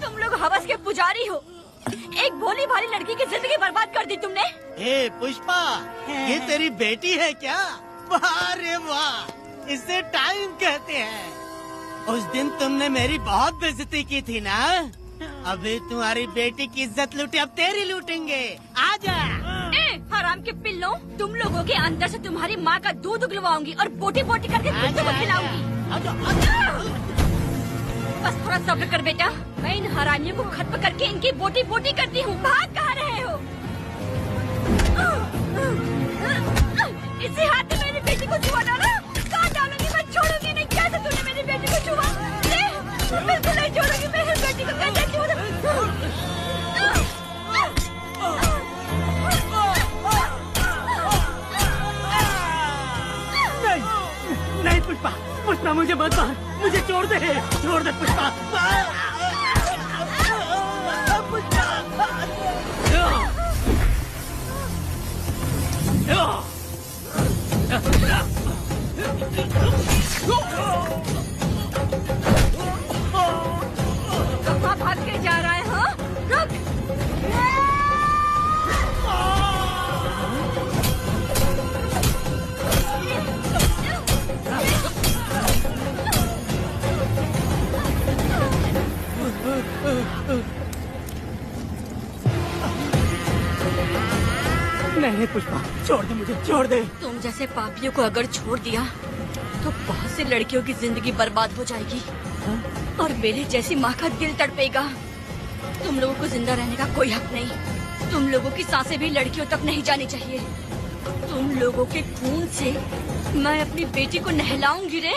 Speaker 9: तुम लोग हवस के पुजारी हो। एक भोली भाली लड़की की जिंदगी बर्बाद कर दी तुमने।
Speaker 10: ए पुष्पा, ये तेरी बेटी है क्या? वाह रे वाह, इसे टाइम कहते हैं। उस दिन तुमने मेरी बहुत बेइज्जती की थी ना। अभी तुम्हारी बेटी की इज्जत लूटी, अब तेरी लूटेंगे। आजा।
Speaker 9: हराम के पिल्लों, तुम लोगों के अंदर से तुम्हारी माँ का दूध उगलवाऊंगी और बोटी बोटी करके तुमको खिलाऊंगी। बस थोड़ा सब्र कर बेटा, मैं इन हरामियों को खत्म करके इनकी बोटी बोटी करती हूँ। भाग कहाँ रहे हो? इसी हाथ में मेरी बेटी को छुआ डाला। कहाँ डालूंगी, मैं छोड़ूंगी नहीं। कैसे तूने मेरी बेटी को छुआ? बिल्कुल नहीं छोड़ूंगी मेरी बेटी को। कैसे छुआ?
Speaker 6: नहीं पुष्पा, पुष्पा मुझे मत मार, मुझे छोड़ दे पुष्पा।
Speaker 9: कहाँ भाग के जा रहा है? हाँ, रुक।
Speaker 6: नहीं पुष्पा, छोड़ दे मुझे, छोड़ दे।
Speaker 9: तुम जैसे पापियों को अगर छोड़ दिया तो बहुत सी लड़कियों की जिंदगी बर्बाद हो जाएगी और मेरी जैसी माँ का दिल तड़पेगा। तुम लोगों को जिंदा रहने का कोई हक नहीं। तुम लोगों की सांसें भी लड़कियों तक नहीं जानी चाहिए। तुम लोगों के खून से मैं अपनी बेटी को नहलाऊंगी रे।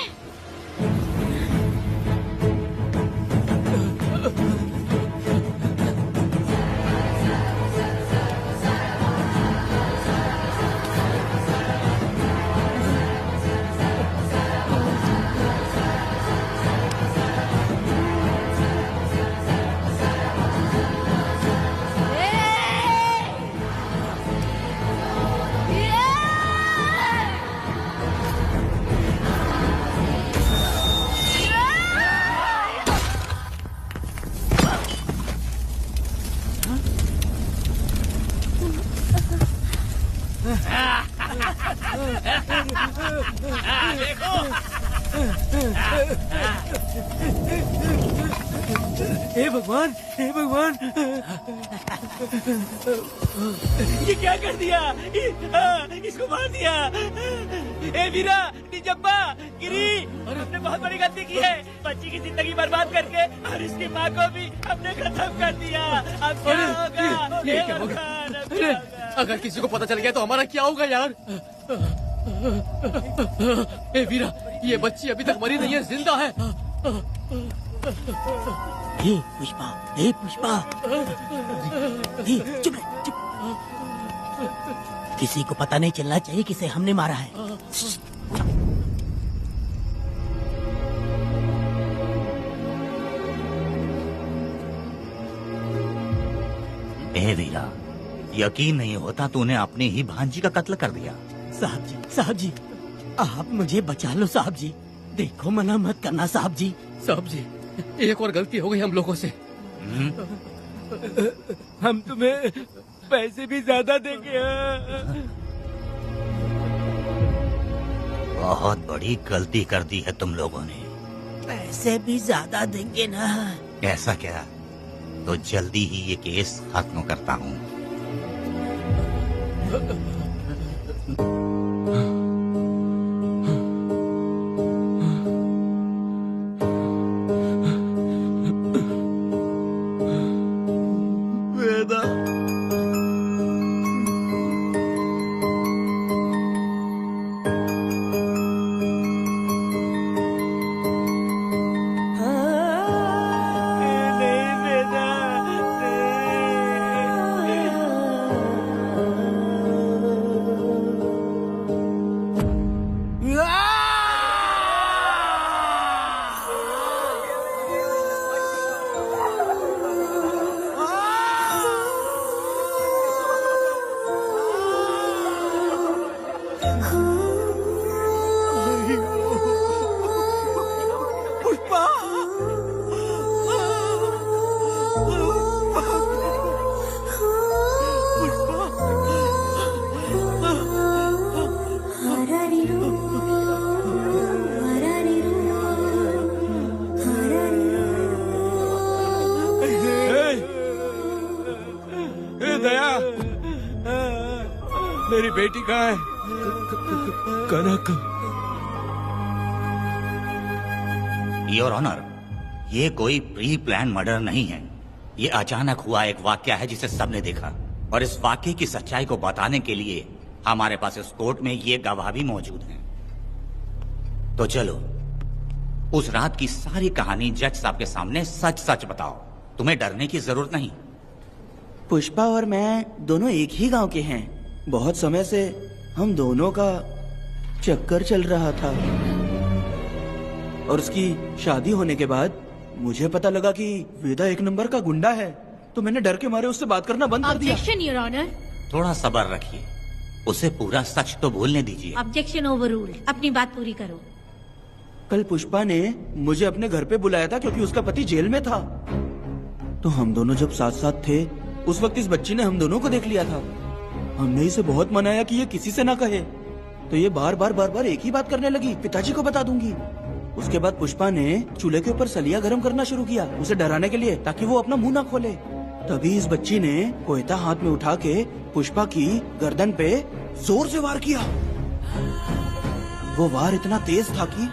Speaker 6: हे भगवान, हे भगवान, ये क्या कर दिया? इसको मार दिया। हे वीरा, निजब्बा, गिरी, हमने बहुत बड़ी गलती की है। बच्ची की जिंदगी बर्बाद करके और इसकी माँ को भी हमने खत्म कर दिया। अब क्या होगा?
Speaker 12: ये क्या होगा? अरे, अगर किसी को पता चल गया तो हमारा क्या होगा यार? ए वीरा, ये बच्ची अभी तक मरी नहीं है, जिंदा है।
Speaker 10: हे पुष्पा, हे पुष्पा, हे चुप रह, चुप। किसी को पता नहीं चलना चाहिए किसे हमने मारा है।
Speaker 4: ए वीरा, यकीन नहीं होता तूने अपनी ही भांजी का कत्ल कर दिया।
Speaker 10: साहब जी, आप मुझे बचा लो साहब जी। देखो मना मत करना साहब जी।
Speaker 12: साहब जी, एक और गलती हो गई हम लोगों से।
Speaker 6: हम तुम्हें पैसे भी ज्यादा देंगे।
Speaker 4: बहुत बड़ी गलती कर दी है तुम लोगों ने।
Speaker 10: पैसे भी ज्यादा देंगे ना।
Speaker 4: ऐसा क्या? तो जल्दी ही ये केस खत्म करता हूँ।
Speaker 2: वेदा,
Speaker 6: दया, मेरी बेटी कहाँ है? कनक।
Speaker 4: योर ऑनर, ये कोई प्री प्लान मर्डर नहीं है। ये अचानक हुआ एक वाकया है जिसे सबने देखा, और इस वाकये की सच्चाई को बताने के लिए हमारे पास इस कोर्ट में ये गवाह भी मौजूद हैं। तो चलो उस रात की सारी कहानी जज साहब के सामने सच सच बताओ। तुम्हें डरने की जरूरत नहीं।
Speaker 2: पुष्पा और मैं दोनों एक ही गांव के हैं। बहुत समय से हम दोनों का चक्कर चल रहा था, और उसकी शादी होने के बाद मुझे पता लगा कि वेदा एक नंबर का गुंडा है, तो मैंने डर के मारे उससे बात करना बंद कर दिया।
Speaker 5: Objection your honour.
Speaker 4: थोड़ा सब्र रखिए, उसे पूरा सच तो बोलने दीजिए।
Speaker 14: Objection overruled. अपनी बात पूरी करो।
Speaker 2: कल पुष्पा ने मुझे अपने घर पे बुलाया था क्योंकि उसका पति जेल में था। तो हम दोनों जब साथ साथ थे, उस वक्त इस बच्ची ने हम दोनों को देख लिया था। हमने इसे बहुत मनाया कि ये किसी से ना कहे, तो ये बार बार एक ही बात करने लगी, पिताजी को बता दूंगी। उसके बाद पुष्पा ने चूल्हे के ऊपर सलिया गरम करना शुरू किया, उसे डराने के लिए, ताकि वो अपना मुंह ना खोले। तभी इस बच्ची ने कोयता हाथ में उठा के पुष्पा की गर्दन पे जोर से वार किया। वो वार इतना तेज था कि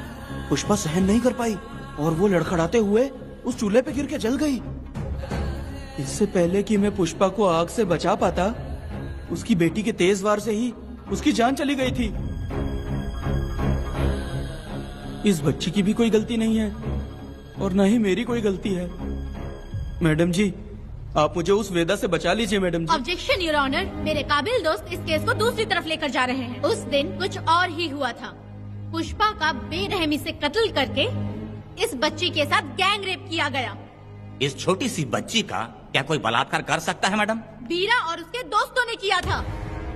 Speaker 2: पुष्पा सहन नहीं कर पाई, और वो लड़खड़ाते हुए उस चूल्हे पे गिर के जल गई। इससे पहले कि मैं पुष्पा को आग से बचा पाता, उसकी बेटी के तेज वार से ही उसकी जान चली गई थी। इस बच्ची की भी कोई गलती नहीं है, और न ही मेरी कोई गलती है। मैडम जी, आप मुझे उस वेदा से बचा लीजिए madam ji.
Speaker 5: Objection your honour. मेरे काबिल दोस्त इस केस को दूसरी तरफ लेकर जा रहे हैं। उस दिन कुछ और ही हुआ था। पुष्पा का बेरहमी से कत्ल करके इस बच्ची के साथ गैंग रेप किया गया।
Speaker 4: इस छोटी सी बच्ची का क्या कोई बलात्कार कर सकता है मैडम?
Speaker 5: बीरा और उसके दोस्तों ने किया था।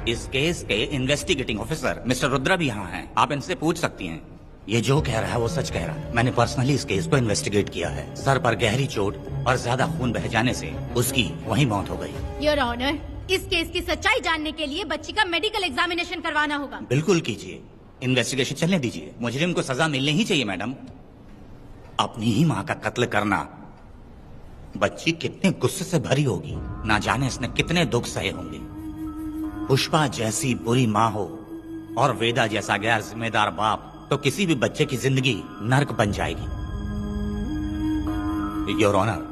Speaker 4: इस केस के इन्वेस्टिगेटिंग ऑफिसर मिस्टर रुद्रा भी यहाँ हैं। आप इनसे पूछ सकती हैं। ये जो कह रहा है वो सच कह रहा है। मैंने पर्सनली इस केस को इन्वेस्टिगेट किया है। सर पर गहरी चोट और ज्यादा खून बह जाने से उसकी वहीं मौत हो गई।
Speaker 5: योर ऑनर, इस केस की सच्चाई जानने के लिए बच्ची का मेडिकल एग्जामिनेशन करवाना होगा।
Speaker 4: बिल्कुल कीजिए, इन्वेस्टिगेशन चलने दीजिए। मुजरिम को सजा मिलनी ही चाहिए मैडम। अपनी ही माँ का कत्ल करना, बच्ची कितने गुस्से से भरी होगी, ना जाने इसने कितने दुख सहे होंगे। पुष्पा जैसी बुरी माँ हो और वेदा जैसा गैर जिम्मेदार बाप, तो किसी भी बच्चे की जिंदगी नर्क बन जाएगी। योर ऑनर,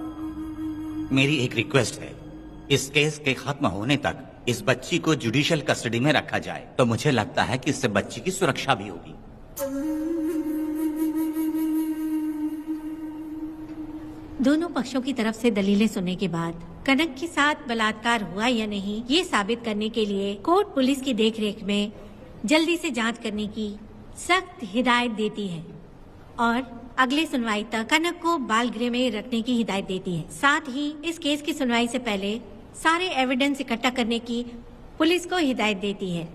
Speaker 4: मेरी एक रिक्वेस्ट है, इस केस के खत्म होने तक इस बच्ची को जुडिशियल कस्टडी में रखा जाए, तो मुझे लगता है कि इससे बच्ची की सुरक्षा भी होगी।
Speaker 14: दोनों पक्षों की तरफ से दलीलें सुनने के बाद कनक के साथ बलात्कार हुआ या नहीं, ये साबित करने के लिए कोर्ट पुलिस की देखरेख में जल्दी से जांच करने की सख्त हिदायत देती है, और अगले सुनवाई तक कनक को बाल गृह में रखने की हिदायत देती है। साथ ही इस केस की सुनवाई से पहले सारे एविडेंस इकट्ठा करने की पुलिस को हिदायत देती है।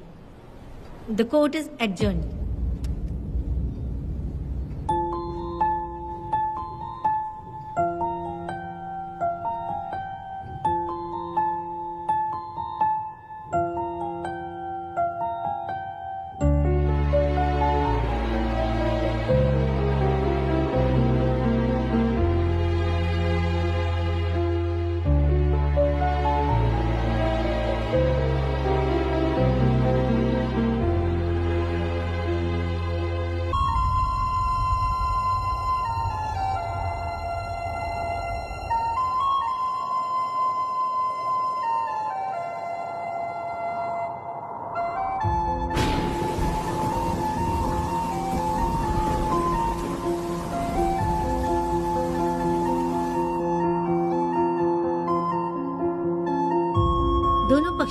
Speaker 14: The court is adjourned.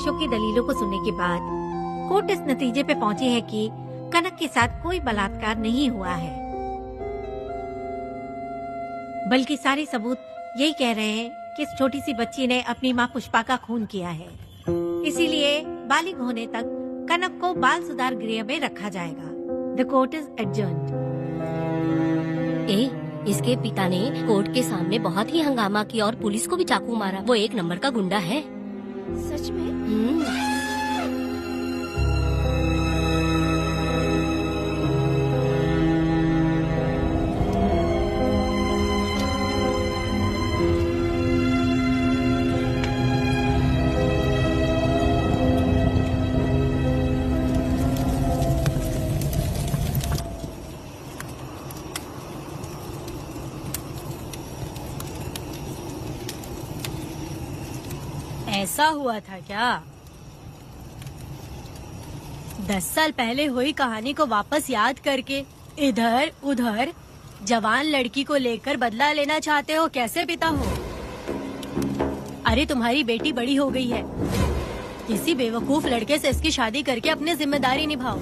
Speaker 14: साक्ष्यों की दलीलों को सुनने के बाद कोर्ट इस नतीजे पे पहुंची है कि कनक के साथ कोई बलात्कार नहीं हुआ है, बल्कि सारे सबूत यही कह रहे हैं कि इस छोटी सी बच्ची ने अपनी माँ पुष्पा का खून किया है। इसीलिए बालिग होने तक कनक को बाल सुधार गृह में रखा जाएगा। The court is adjourned.
Speaker 8: इसके पिता ने कोर्ट के सामने बहुत ही हंगामा किया और पुलिस को भी चाकू मारा। वो एक नंबर का गुंडा है।
Speaker 1: सच में?
Speaker 13: ऐसा हुआ था क्या? 10 साल पहले हुई कहानी को वापस याद करके इधर उधर जवान लड़की को लेकर बदला लेना चाहते हो? कैसे पिता हो? अरे तुम्हारी बेटी बड़ी हो गई है, किसी बेवकूफ लड़के से इसकी शादी करके अपनी जिम्मेदारी निभाओ।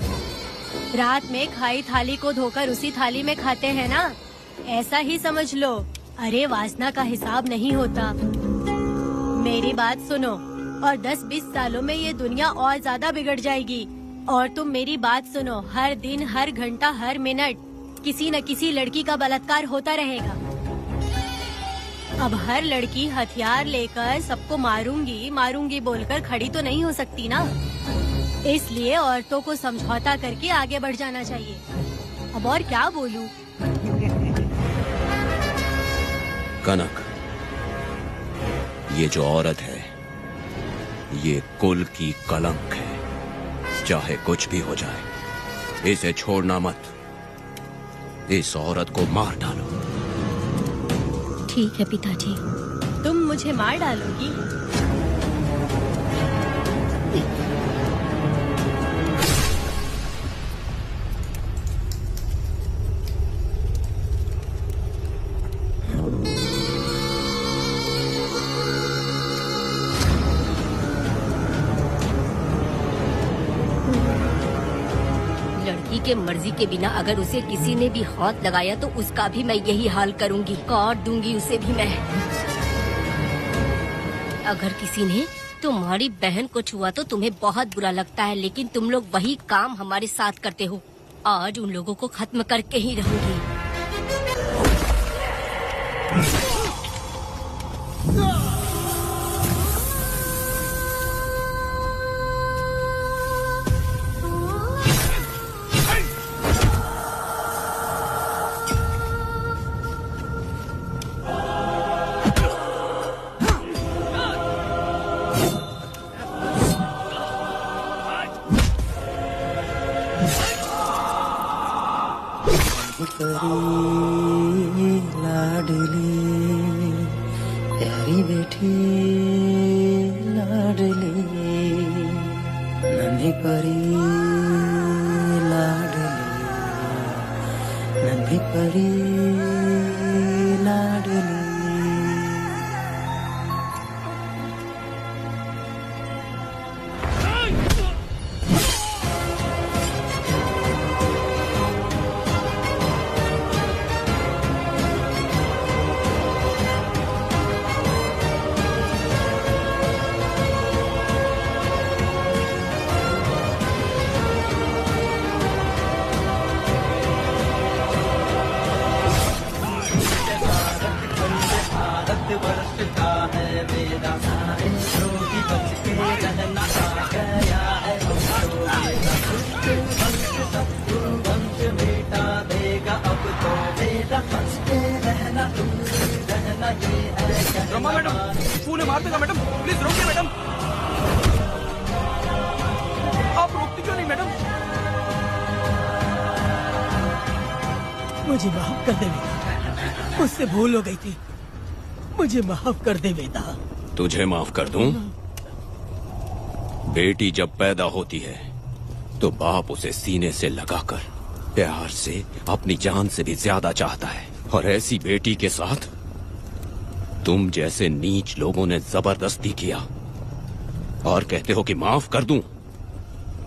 Speaker 13: रात में खाई थाली को धोकर उसी थाली में खाते हैं ना, ऐसा ही समझ लो। अरे वासना का हिसाब नहीं होता। मेरी बात सुनो, और 10-20 सालों में ये दुनिया और ज्यादा बिगड़ जाएगी। और तुम मेरी बात सुनो, हर दिन, हर घंटा, हर मिनट किसी न किसी लड़की का बलात्कार होता रहेगा। अब हर लड़की हथियार लेकर सबको मारूंगी मारूंगी बोलकर खड़ी तो नहीं हो सकती ना। इसलिए औरतों को समझौता करके आगे बढ़ जाना चाहिए। अब और क्या बोलूं?
Speaker 7: कनक, ये जो औरत है ये कुल की कलंक है। चाहे कुछ भी हो जाए इसे छोड़ना मत। इस औरत को मार डालो।
Speaker 8: ठीक है पिताजी।
Speaker 13: तुम मुझे मार डालोगी?
Speaker 8: लड़की के मर्जी के बिना अगर उसे किसी ने भी हाथ लगाया तो उसका भी मैं यही हाल करूंगी। काट दूंगी उसे भी मैं। अगर किसी ने तुम्हारी बहन को छुआ तो तुम्हें बहुत बुरा लगता है, लेकिन तुम लोग वही काम हमारे साथ करते हो। आज उन लोगों को खत्म करके ही रहूंगी।
Speaker 16: लाडली प्यारी बेटी लाडली नन्ही परी लाडली नन्ही परी लाडली।
Speaker 2: रमा मैडम, फूल मार देगा मैडम, प्लीज रोकिए मैडम। आप रोकती क्यों नहीं मैडम?
Speaker 3: मुझे माफ कर दे वेदा, मुझसे भूल हो गई थी। मुझे माफ कर दे वेदा।
Speaker 7: तुझे माफ कर दूं? बेटी जब पैदा होती है तो बाप उसे सीने से लगाकर प्यार से अपनी जान से भी ज्यादा चाहता है, और ऐसी बेटी के साथ तुम जैसे नीच लोगों ने जबरदस्ती किया। और कहते हो कि माफ कर दूं।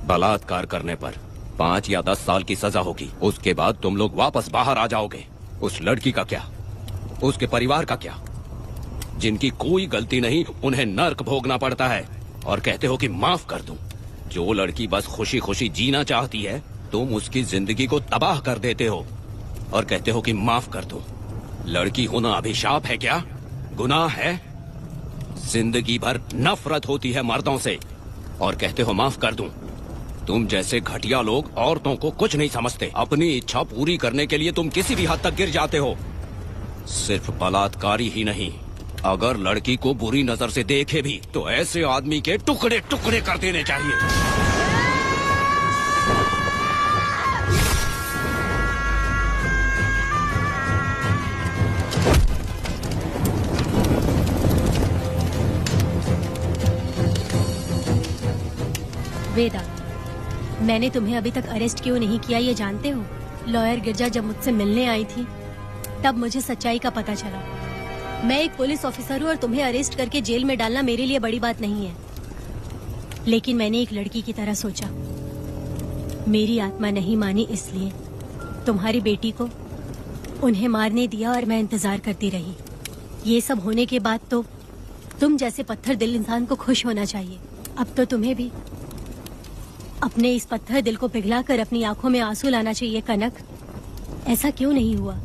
Speaker 7: बलात्कार करने पर 5 या 10 साल की सजा होगी। उसके बाद तुम लोग वापस बाहर आ जाओगे। उस लड़की का क्या, उसके परिवार का क्या? जिनकी कोई गलती नहीं उन्हें नर्क भोगना पड़ता है। और कहते हो कि माफ कर दूं। जो लड़की बस खुशी खुशी जीना चाहती है तुम उसकी जिंदगी को तबाह कर देते हो और कहते हो कि माफ कर दूं। लड़की होना अभिशाप है क्या, गुनाह है? जिंदगी भर नफरत होती है मर्दों से और कहते हो माफ कर दूं। तुम जैसे घटिया लोग औरतों को कुछ नहीं समझते। अपनी इच्छा पूरी करने के लिए तुम किसी भी हद तक गिर जाते हो। सिर्फ बलात्कारी ही नहीं, अगर लड़की को बुरी नजर से देखे भी तो ऐसे आदमी के टुकड़े टुकड़े कर देने चाहिए।
Speaker 13: वेदा, मैंने तुम्हें अभी तक अरेस्ट क्यों नहीं किया ये जानते हो? लॉयर गिरजा जब मुझसे मिलने आई थी तब मुझे सच्चाई का पता चला। मैं एक पुलिस ऑफिसर हूँ और तुम्हें अरेस्ट करके जेल में डालना मेरे लिए बड़ी बात नहीं है, लेकिन मैंने एक लड़की की तरह सोचा। मेरी आत्मा नहीं मानी इसलिए तुम्हारी बेटी को उन्हें मारने दिया और मैं इंतजार करती रही। ये सब होने के बाद तो तुम जैसे पत्थर दिल इंसान को खुश होना चाहिए। अब तो तुम्हें भी अपने इस पत्थर दिल को पिघलाकर अपनी आंखों में आंसू लाना चाहिए। कनक, ऐसा क्यों नहीं हुआ?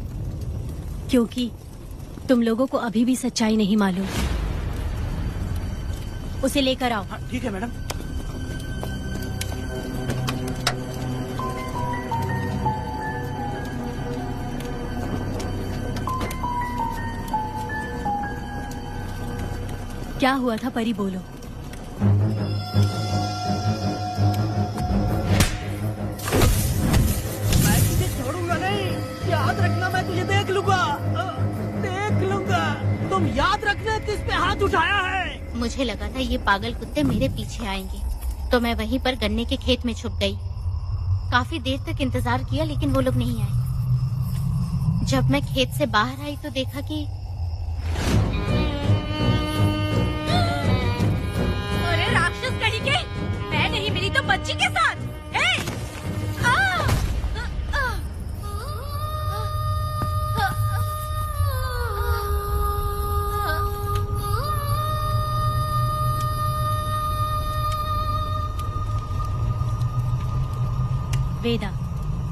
Speaker 13: क्योंकि तुम लोगों को अभी भी सच्चाई नहीं मालूम। उसे लेकर आओ।
Speaker 3: ठीक है मैडम।
Speaker 13: क्या हुआ था परी, बोलो।
Speaker 3: मैं तुझे छोड़ूंगा नहीं, याद रखना। मैं तुझे देख लूंगा, देख लूंगा। तुम याद रखना किस पे हाथ उठाया है।
Speaker 5: मुझे लगा था ये पागल कुत्ते मेरे पीछे आएंगे, तो मैं वहीं पर गन्ने के खेत में छुप गई। काफी देर तक इंतजार किया लेकिन वो लोग नहीं आए। जब मैं खेत से बाहर आई तो देखा कि
Speaker 1: अरे राक्षस कड़ी के, मैं नहीं मिली तो बच्ची के साथ।
Speaker 13: वेदा,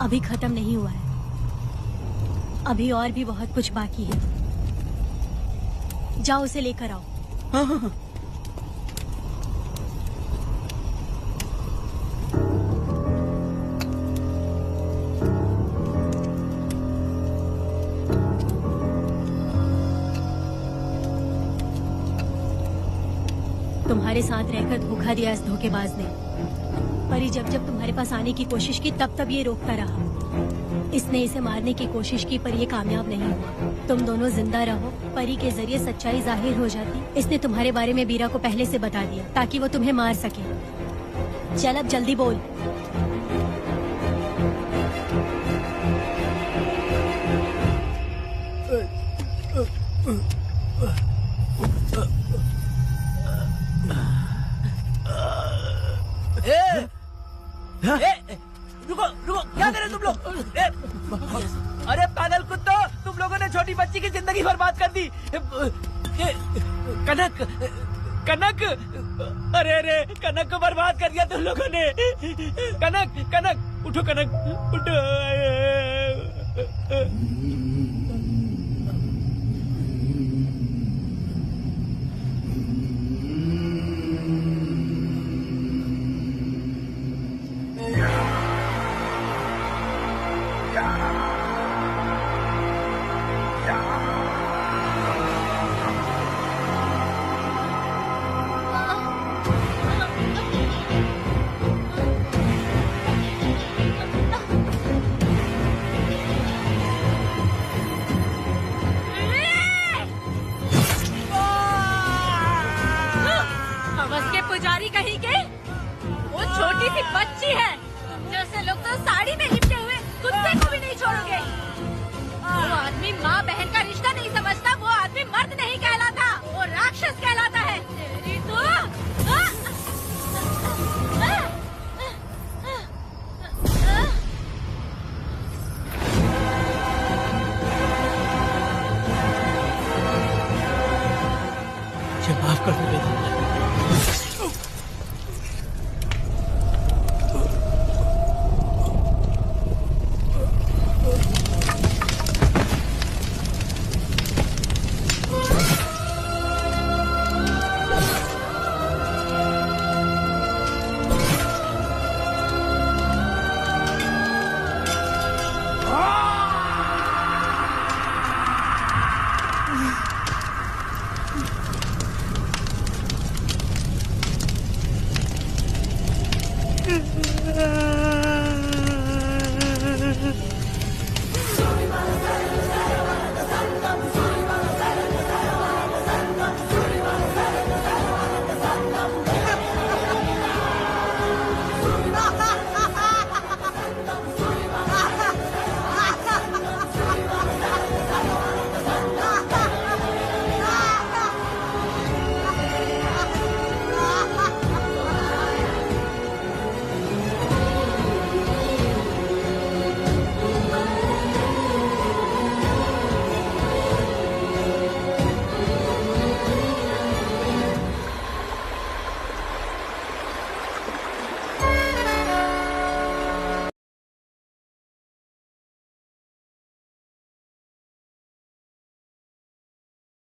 Speaker 13: अभी खत्म नहीं हुआ है, अभी और भी बहुत कुछ बाकी है। जाओ उसे लेकर आओ।
Speaker 3: हाँ हाँ हाँ।
Speaker 13: तुम्हारे साथ रहकर धोखा दिया इस धोखेबाज ने। परी जब जब तुम्हारे पास आने की कोशिश की तब तब ये रोकता रहा। इसने इसे मारने की कोशिश की पर ये कामयाब नहीं हुआ। तुम दोनों जिंदा रहो, परी के जरिए सच्चाई जाहिर हो जाती। इसने तुम्हारे बारे में बीरा को पहले से बता दिया ताकि वो तुम्हें मार सके। चल अब जल्दी बोल।
Speaker 3: रुको रुको, क्या कर रहे तुम लोग? अरे पागल कुत्तो, तुम लोगों ने छोटी बच्ची की जिंदगी बर्बाद कर दी। कनक, कनक, अरे अरे कनक को बर्बाद कर दिया तुम लोगों ने। कनक, कनक उठो, कनक उठो।